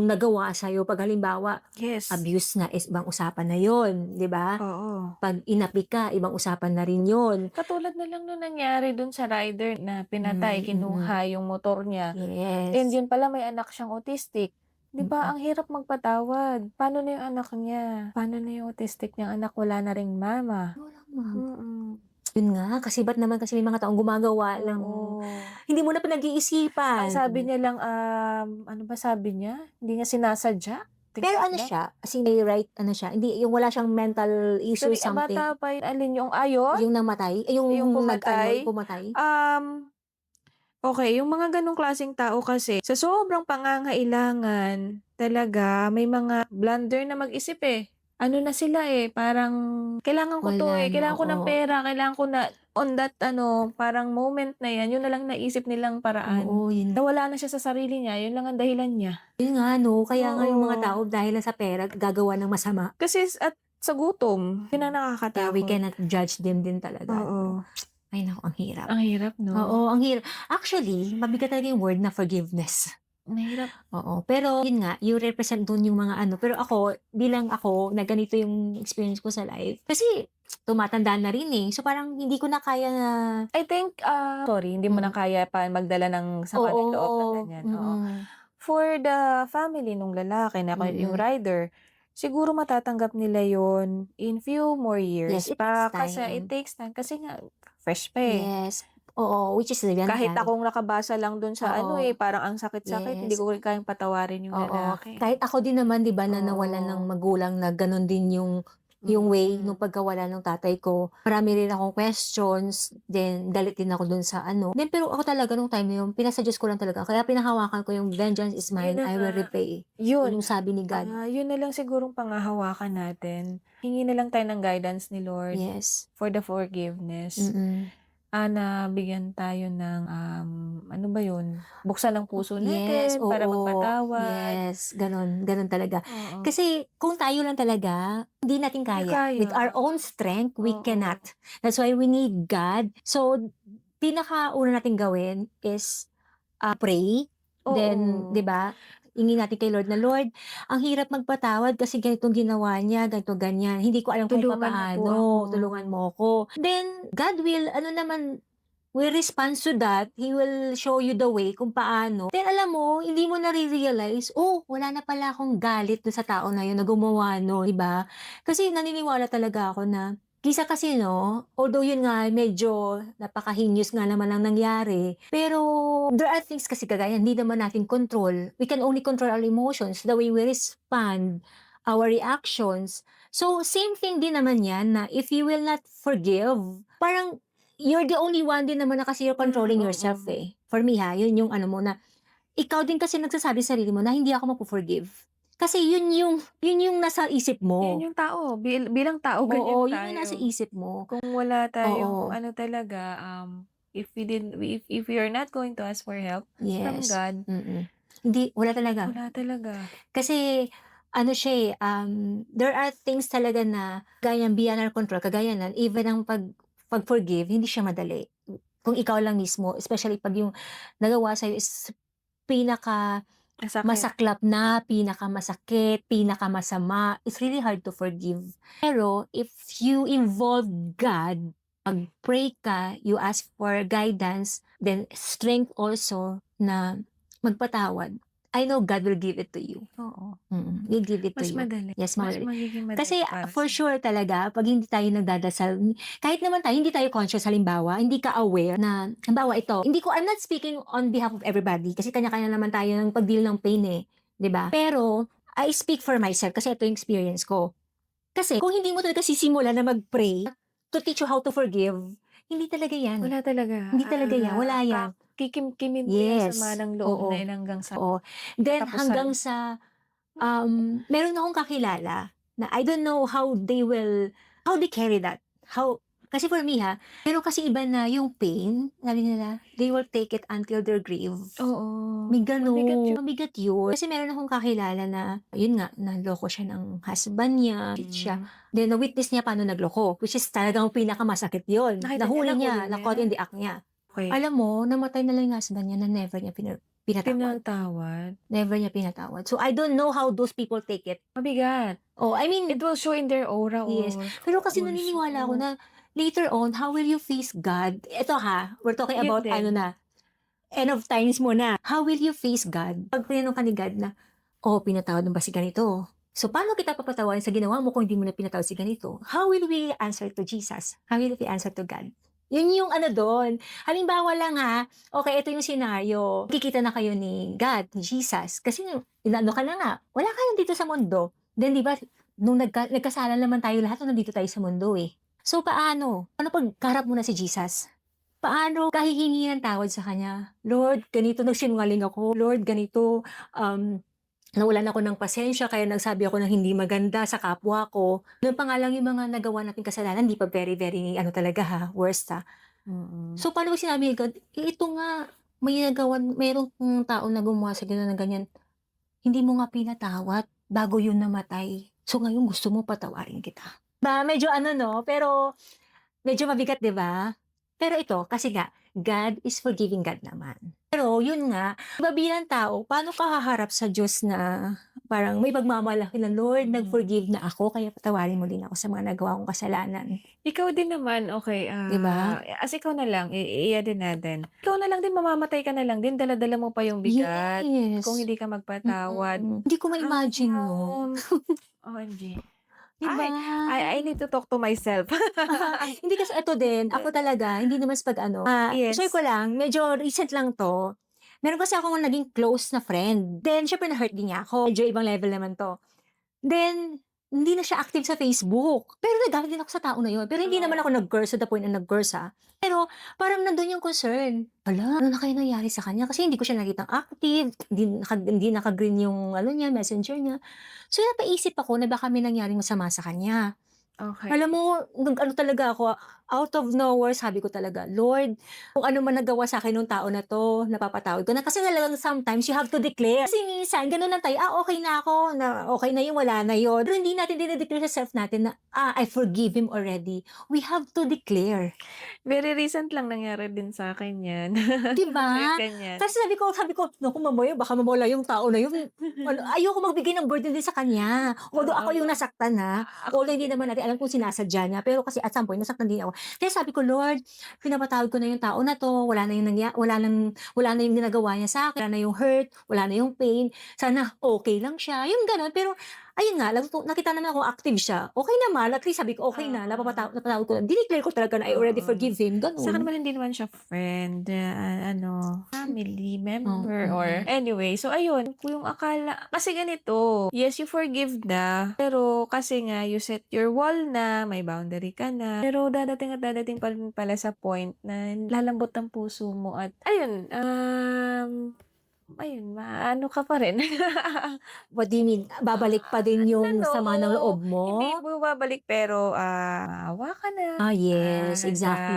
nagawa sa'yo 'pag halimbawa yes, abuse na is ibang usapan na yon, 'di ba? oo. 'Pag inapi ka, ibang usapan na rin yon. Katulad na lang nung nangyari dun sa rider na pinatay, Mm. kinuha yung motor niya, and Yes. yun pala may anak siyang autistic. 'Di ba Mm. ang hirap magpatawad, paano na yung anak niya? Paano na yung autistic niyang anak, wala na ring mama? Wala naman. Mm, Yun nga, kasi ba't naman kasi may mga taong gumagawa ng oo. hindi mo na Ang pinag-iisipan. sabi niya lang, ano ba sabi niya? Hindi niya sinasadya, things Pero like ano that. siya, as in may right ano siya, hindi yung wala siyang mental issue Actually, something, bata pa yun, alin yung ayon? yung namatay, ay yung Yung nag-ano, pumatay? yung pumatay? Okey, yung mga gano'ng klaseng tao kasi sa sobrang pangangailangan talaga may mga blunder na mag-isip, eh. Ano na sila, eh, parang kailangan ko 'to, Wala eh, na, kailangan ko ng oo. pera, kailangan ko na on that ano, parang moment na 'yan, yun na lang naisip nilang paraan. Oo, yun Nawala na siya sa sarili niya, yun lang ang dahilan niya. yun nga 'no, kaya nga yung mga Oo, tao dahil lang sa pera gagawa ng masama. kasi at sa gutom, yun ang Kaya we nakakatakot. cannot judge them din talaga 'no. Oo, Ay naku, ang hirap. ang hirap 'no? Oo, ang hirap. Actually, mabigat talaga yung word na forgiveness. Mahirap. Oo, pero yun nga, you represent dun yung mga ano, pero ako, bilang ako na ganito yung experience ko sa life, kasi tumatanda na rin, eh. So, parang hindi ko na kaya na I think, sorry, hindi mo na hmm, kaya pa magdala ng sama ng loob na oo, ganyan, oo. mm, For the family nung lalaki na yung mm. rider, siguro matatanggap nila yon in few more Yes, years it takes pa kasi it time. takes time kasi nga fresh pa, eh. Yes, oo, which is yan Kahit yan. akong nakabasa lang dun sa ano, Oo, eh, parang ang sakit-sakit hindi yes, ko rin kayang patawarin yung oo. lalaki. Kahit ako din naman 'di ba na nawalan ng Oo, magulang na gano'n din yung way nung mm. pagkawala ng tatay ko. Marami rin akong questions, then galit din ako dun sa ano. Then pero ako talaga nung time na yun, pinasa Diyos ko lang talaga. Kaya pinahawakan ko yung vengeance is Yun mine, na I nga, will repay. yun. Yun yung sabi ni God. Yun na lang sigurong panghahawakan natin. Hingi na lang tayo ng guidance ni Lord Yes. for the forgiveness. Mm. Na bigyan tayo ng, ano ba yun, buksan ang puso Yes, natin para oo. magpatawad. Yes, gano'n, gano'n talaga. Oo, Kasi kung tayo lang talaga, hindi natin hindi kaya. kaya. With our own strength, we Oo, cannot. That's why we need God. So, pinakauna nating gawin is, pray. Then, 'di oo. ba, hingin natin kay Lord na, "Lord, ang hirap magpatawad kasi ganitong ginawa niya, ganito, ganyan. Hindi ko alam kung Tulungan mo po ako. papaano, tulungan mo ko." Then, God will ano naman, will respond to that. He will show you the way kung paano. Then alam mo, hindi mo nare-realize, "Oh, wala na pala akong galit dun sa tao na yun na gumawa nun." 'Di ba? Kasi naniniwala talaga ako na kisa kasi 'no, although yun nga medyo napaka-heinous nga naman ang nangyari, pero there are things kasi kagaya hindi naman natin control. We can only control our emotions, the way we respond, our reactions. So, same thing din naman 'yan na if you will not forgive, parang you're the only one din naman na kasi you're controlling yourself, Oo. eh. For me yun yung ano mo na ikaw din kasi nagsasabi sa sarili mo na, "Hindi ako magfo-forgive." Kasi yun yung nasa isip Yan mo. yung tao, bilang tao ganyan Oo, yun yung nasa tayo. isip mo. Kung wala tayong Oo, ano talaga, if we are not going to ask for help from yes, God, Hindi, wala talaga. wala talaga. Kasi ano siya, eh, there are things talaga na gaya ng beyond our control, kagaya nun even ang pag-forgive hindi siya madali. Kung ikaw lang mismo, especially 'pag yung nagawa sa'yo is Masakit. masaklap na, pinakamasakit, pinakamasama. It's really hard to forgive. Pero if you involve God, mag-pray ka, you ask for guidance, then strength also na magpatawad. I know God will give it to you. Oo. Will give it to Mas you. madali. Yes, Mas madali. magiging madali Kasi para for sa'yo. sure talaga, pag hindi tayo nagdadasal, kahit naman tayo, hindi tayo conscious, halimbawa, hindi ka aware na, halimbawa ito, I'm not speaking on behalf of everybody, kasi kanya-kanya naman tayo ng pag-deal ng pain eh, 'di ba? Pero, I speak for myself, kasi ito yung experience ko. Kasi, kung hindi mo talaga sisimulan na mag-pray, to teach you how to forgive, hindi talaga yan. Wala talaga. Hindi talaga yan, wala yan. Kikimkimin mo yung sama Yes, ng loob na oo. yun hanggang sa Oo. Then, katapusan. hanggang sa, meron akong kakilala na I don't know how they carry that. Kasi for me meron kasi iba na yung pain, sabi nila, they will take it until their grave. Oo. May ganun. Mabigat yun. Mabigat yun. Kasi meron akong kakilala na, yun nga, naloko siya ng husband niya, cheat siya. Then, na-witness niya paano nagloko, which is talagang pinakamasakit yun. Nahuli niya, na-caught in the act niya. Okay. Alam mo, namatay na lang yung husband niya na never niya pinatawad. Pinatawad. Never niya pinatawad. So, I don't know how those people take it. Mabigat. Oh, I mean, It will show in their aura. yes. Pero kasi naniniwala ako na later on, how will you face God? Ito we're talking Yun about din. end of times mo na. How will you face God? Pag tinanong ka ni God na, pinatawad mo ba si ganito? So, paano kita papatawarin sa ginawa mo kung hindi mo na pinatawad si ganito? How will we answer to Jesus? How will we answer to God? Yun yung doon. Halimbawa lang okay, ito yung senaryo. Kikita na kayo ni God, ni Jesus. Kasi inano ka na nga, wala ka lang dito sa mundo. Then, di ba, nung nagkasala naman tayo lahat, nung nandito tayo sa mundo eh. So, paano? Ano pag karap mo na si Jesus? Paano kahihingi ng tawad sa kanya? Lord, ganito nagsinungaling ako. Lord, ganito, nawalan ako ng pasensya, kaya nagsabi ako ng hindi maganda sa kapwa ko. Noon pa nga lang yung mga nagawa nating kasalanan, di pa very, very, talaga worst So, paano ko sinabi ni God, ito nga, mayroong tao na gumawa sa gano'n na ganyan. Hindi mo nga pinatawad bago yun namatay. So, ngayon gusto mo patawarin kita. Medyo pero medyo mabigat, di ba? Pero ito, kasi nga, God is forgiving God naman. Pero yun nga, iba bilang tao, paano ka haharap sa Diyos na parang may pagmamalaki na, Lord, nag-forgive na ako, kaya patawarin mo din ako sa mga nagawa kong kasalanan. Ikaw din naman, okay, Diba? as ikaw na lang, iya din natin. Ikaw na lang din, mamamatay ka na lang din, dala-dala mo pa yung bigat. Yes. Kung hindi ka magpatawad. Hindi ko ma-imagine yun. OMG. Diba? I need to talk to myself. Hindi kasi ito din, ako talaga, hindi naman sa Yes. share ko lang, medyo recent lang to. Meron kasi akong naging close na friend. Then, syempre na-hurt din niya ako. Medyo ibang level naman to. Then, hindi na siya active sa Facebook. Pero nagalit din ako sa tao na yun. Pero hindi naman ako nag-curse to the point na nag-curse Pero parang nandun yung concern. Ano na kaya nangyari sa kanya? Kasi hindi ko siya nakitang active. Hindi naka-green yung niya, messenger niya. So napaisip ako na baka may nangyaring masama sa kanya. Okay. Alam mo, talaga ako, out of nowhere, sabi ko talaga, Lord, kung ano man nagawa sa akin ng tao na to, napapatawad ko na. Kasi talagang sometimes you have to declare. Kasi minsan, ganun lang tayo, okay na ako, na okay na yun, wala na yun. Pero hindi natin dinedeclare sa self natin na, I forgive him already. We have to declare. Very recent lang nangyari din sa akin yan. Diba? Ganyan. Kasi sabi ko, naku mamaya, baka mawala yung tao na yun. Ayoko magbigay ng burden din sa kanya. Although ako yung nasaktan although hindi naman natin alam kung sinasadya niya. Pero kasi at some point, nasaktan din ako. Kaya sabi ko, Lord, pinapatawad ko na yung tao na to. Wala na yung ginagawa niya sa akin. Wala na yung hurt. Wala na yung pain. Sana okay lang siya. Yung ganon. Pero, ayun nga, nakita naman ako active siya. Okay naman. At least sabi ko, okay na. Napatawad ko na. Dineclare ko talaga na I already forgive him. Ganon. Sa akin naman, hindi naman siya friend. Family member or anyway. So, ayun. Kung yung akala, kasi ganito, yes, you forgive na. Pero kasi nga, you set your wall na, may boundary ka na. Pero dadating at dadating pala sa point na lalambot ang puso mo at ayun, maano ka pa rin. What do you mean? Babalik pa din yung sama ng loob mo? Hindi bumabalik pero maawa ka na. Yes, exactly.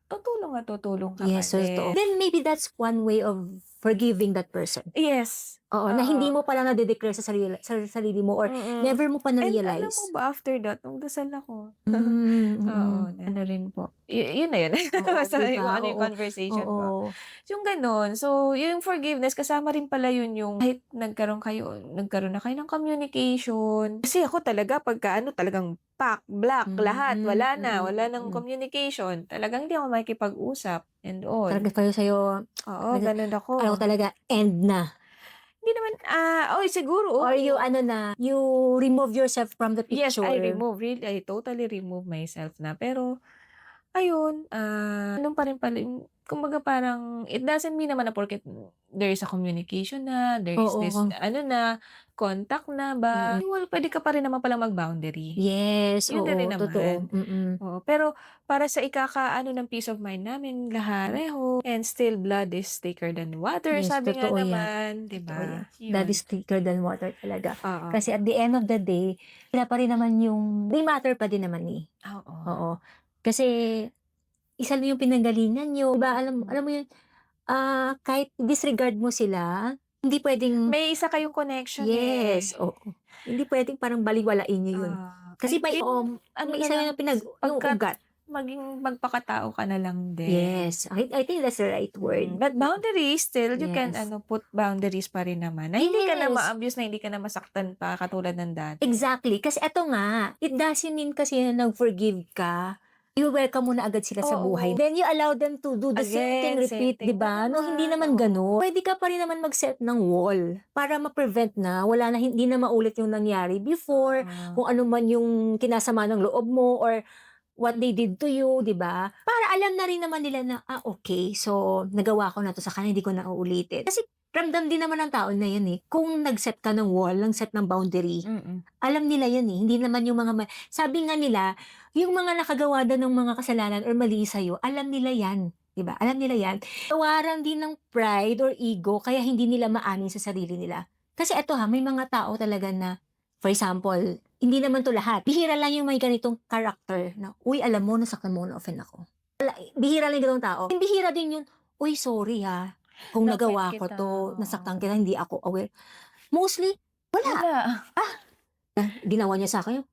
Tutulong ka Yes, pa totoo. din. Then maybe that's one way of forgiving that person. Yes. Oo, na hindi Oo. mo pala nade-declare sa sarili mo or never mo pa And alam mo na-realize. ba after that nung dasal ako. Oo, Mm. ano rin po, yun na yun. Oo, Basta 'di kung ba? ano yung Oo, conversation oo. ko. Yung gano'n. So, yung forgiveness kasama rin pala yun yung kahit nagkaroon na kayo ng communication. Kasi ako talaga pagka ano talagang block, lahat, wala ng Mm. communication. Talagang hindi ako makikipag-usap and all. Talaga kayo sa'yo, Oo, gano'n ano ako. talaga, end na. Hindi naman, siguro, Or you oo. ano na, you remove yourself from the Yes, picture. I totally remove myself na. Pero, ayun, ganun pa rin pala yung kumbaga parang it doesn't mean naman na porket there is a communication na, there is this Oo. ano na, contact na ba, Mm. well, puwede ka pa rin naman palang mag-boundary. Yes, Yun na rin oo, totoo. naman. Mm. Oo, pero para sa ikakaano ng peace of mind namin lahat pareho and still blood is thicker than water, Yes, sabi nga totoo yan. naman, 'di Totoo yan. ba? Blood Yun. is thicker than water talaga. Oo. Kasi at the end of the day, sila pa rin naman yung they matter pa din naman, eh. Oo. Oo. Kasi isa lang yung pinanggalingan niyo, 'di ba alam Mm. alam mo yun, kahit disregard mo sila, hindi puwedeng May isa kayong connection, eh. yes, oo. Hindi puwedeng parang balewalain niyo yun. I Kasi think ano may na isa lang yun na yung pagkat ugat. magpakatao ka na lang din. Yes, I think that's the right word. But boundaries still you can Yes. put boundaries pa rin naman na hindi ka na Yes. ma-abuse, na hindi ka na masaktan pa katulad ng dati. Exactly, kasi eto nga, it doesn't mean kasi na nag-forgive ka, i-welcome mo na agad sila sa buhay. Oo. Then you allow them to do the same thing, Again, same repeat, 'di thing na ba? No, hindi naman, naman oo. gano'n. Puwede ka pa rin naman mag-set ng wall para ma-prevent na wala na hindi na maulit yung nangyari before, kung ano man yung kinasama ng loob mo or what they did to you, 'di ba? Para alam na rin naman nila na, okay, so nagawa ko na 'to sa kanila, hindi ko na uulitin. Kasi ramdam din naman ng tao na 'yan, eh, kung nag-set ka ng wall, nag-set ng boundary. Alam nila 'yan, eh, hindi naman yung mga sabi nga nila, yung mga nakagawa daw ng mga kasalanan or mali sa'yo, alam nila 'yan, 'di ba? Alam nila 'yan. Tawaran din ng pride or ego kaya hindi nila maamin sa sarili nila. Kasi eto may mga tao talaga na, for example, hindi naman 'to lahat, bihira lang yung may ganitong character na, "Uy, alam mo nasaktan mo, na-offend ako." Bihira lang yung gano'ng tao. Yung bihira din yun, "Uy, sorry, kung Na-offend nagawa ko kita, 'to, nasaktan oo. kita, hindi ako aware." Mostly, wala. Wala. Ginawa niya sa'kin,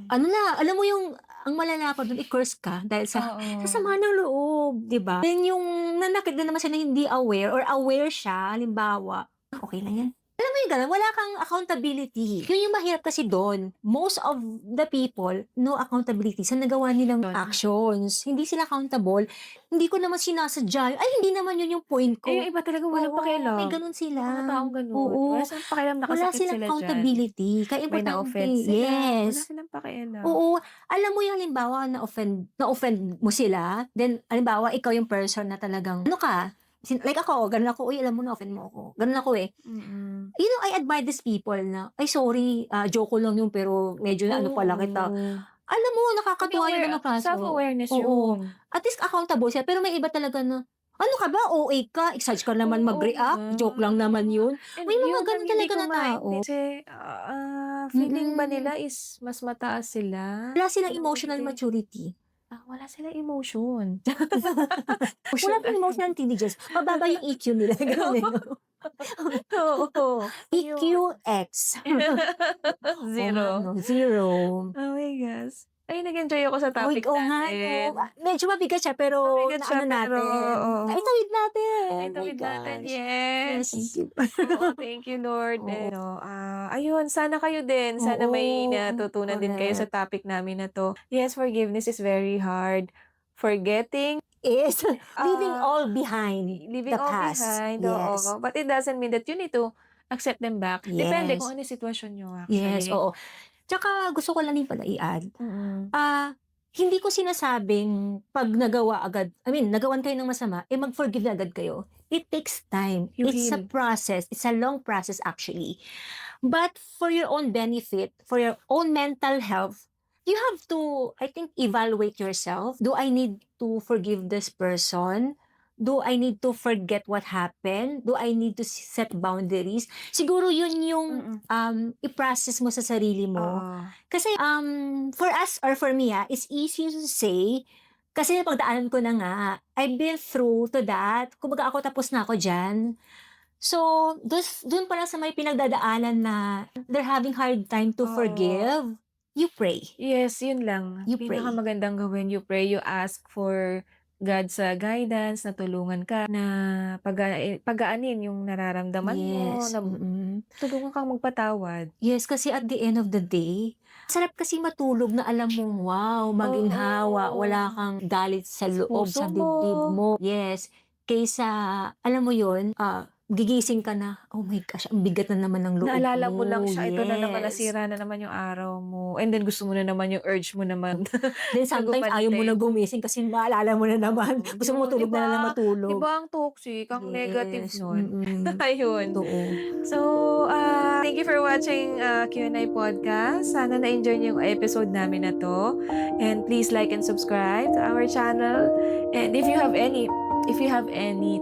ano na, alam mo yung ang malala pa dun, i-curse ka dahil sa Oo. sama ng loob, 'di ba? Then yung nanakit na naman siya na hindi aware or aware siya, halimbawa, okey lang yan. Alam mo yung gano'n, wala kang accountability. Yun yung mahirap kasi dun. Most of the people, no accountability sa nagawa nilang Yun. actions. Hindi sila accountable. Hindi ko naman sinasadya, ay hindi naman yun yung point ko. Yung iba talaga walang Oo, may pakialam. gano'n sila. Yung mga taong gano'n. Oo, Wala silang pakialam, wala nakasakit silang sila diyan. accountability. Kaya May importante, na-offend sila, wala yes. silang pakialam. Oo, alam mo yung halimbawa na-offend mo sila, then halimbawa ikaw yung person na talagang ano ka, like ako, gano'n ako, "Uy, alam mo na-offend mo ako." Gano'n ako, eh. You know, I admire these people na, "Ay sorry, joke ko lang yun pero medyo na ano pala kita." Oo. Alam mo Hindi nakakatuwa yung aware, mga kaso. self-awareness Oo, yun. at least accountable sila, pero may iba talaga na, "Ano ka ba, OA ka, exage ka naman Oo mag-react, joke nga. lang naman yun." And May mga yun ang gano'n hindi talaga ko na tao. kasi, feeling ba Mm. nila is mas mataas sila? Wala silang Pero emotional hindi. maturity. Wala silang emotion. Wala Emotion pang emotional intelligence, mababa yung EQ nila, gano'n, eh, 'no? Oo. Ayun. EQX. Oo nga Zero. 'no, zero. Oh my gosh. Ay, nag-enjoy ako sa Uy, topic oo nga 'no. natin. Medyo mabigat siya pero Mabigat siya naano pero natin, oo. naitawid natin. My Naitawid natin, gosh. Yes, thank yes. you. Oo, thank you Lord. Oo. Ayun sana kayo din, sana may Oo, natutunan din kayo sa correct. topic namin na 'to. Yes, forgiveness is very hard. Forgetting, Is leaving ah, all behind leaving the all past. behind, Yes. oo. But it doesn't mean that you need to accept them back. Depende kung Yes. ano yung sitwasyon niyo Yes, actually. oo. Tsaka gusto ko lang din pala i-add, Mm. hindi ko sinasabing 'pag nagawa agad nagawan kayo ng masama, mag-forgive na agad kayo. It takes time. You It's a heal. process. It's a long process actually. But for your own benefit, for your own mental health, you have to, I think, evaluate yourself. Do I need to forgive this person? Do I need to forget what happened? Do I need to set boundaries? Siguro yun yung Mm. i-process mo sa sarili mo. Oo. Kasi, for us or for me, it's easy to say, kasi napagdaanan ko na nga. I've been through to that. Kumbaga ako tapos na ako diyan. So, dun pala sa may pinagdadaanan na they're having hard time to Oo. forgive, you pray. Yes, yun lang. You pray. Pinakamagandang gawin, you pray, you ask for God sa guidance, na tulungan ka na pagaanin yung nararamdaman mo, Yes, na tulungan kang magpatawad. Yes, kasi at the end of the day, sarap kasi matulog na alam mong, wow, maginhawa, wala Oo, kang galit sa sa loob, puso sa mo. dibdib mo. Yes, kaysa alam mo yun, gigising ka na, "Oh my gosh, ang bigat na naman ng loob Naalala mo lang mo." siya, ito na naman, Yes. nasira na naman yung araw mo, and then gusto mo na naman yung urge mo naman Then na sometimes ayaw mo gumante. na gumising kasi maalala mo na naman, Oo, gusto mo yun, matulog na lang ng 'di matulog. ba ang toxic, ang negative Yes, nun. Ayun. totoo. So, thank you for watching, Q&A podcast. Sana na-enjoy niyo yung episode namin na 'to, and please like and subscribe to our channel. And if you have any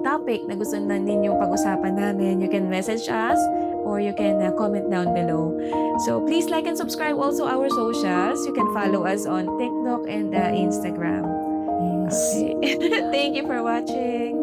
topic na gusto na ninyong pag-usapan namin, you can message us or you can, comment down below. So, please like and subscribe also our socials. You can follow us on TikTok and, Instagram. Yes. Okay. Thank you for watching.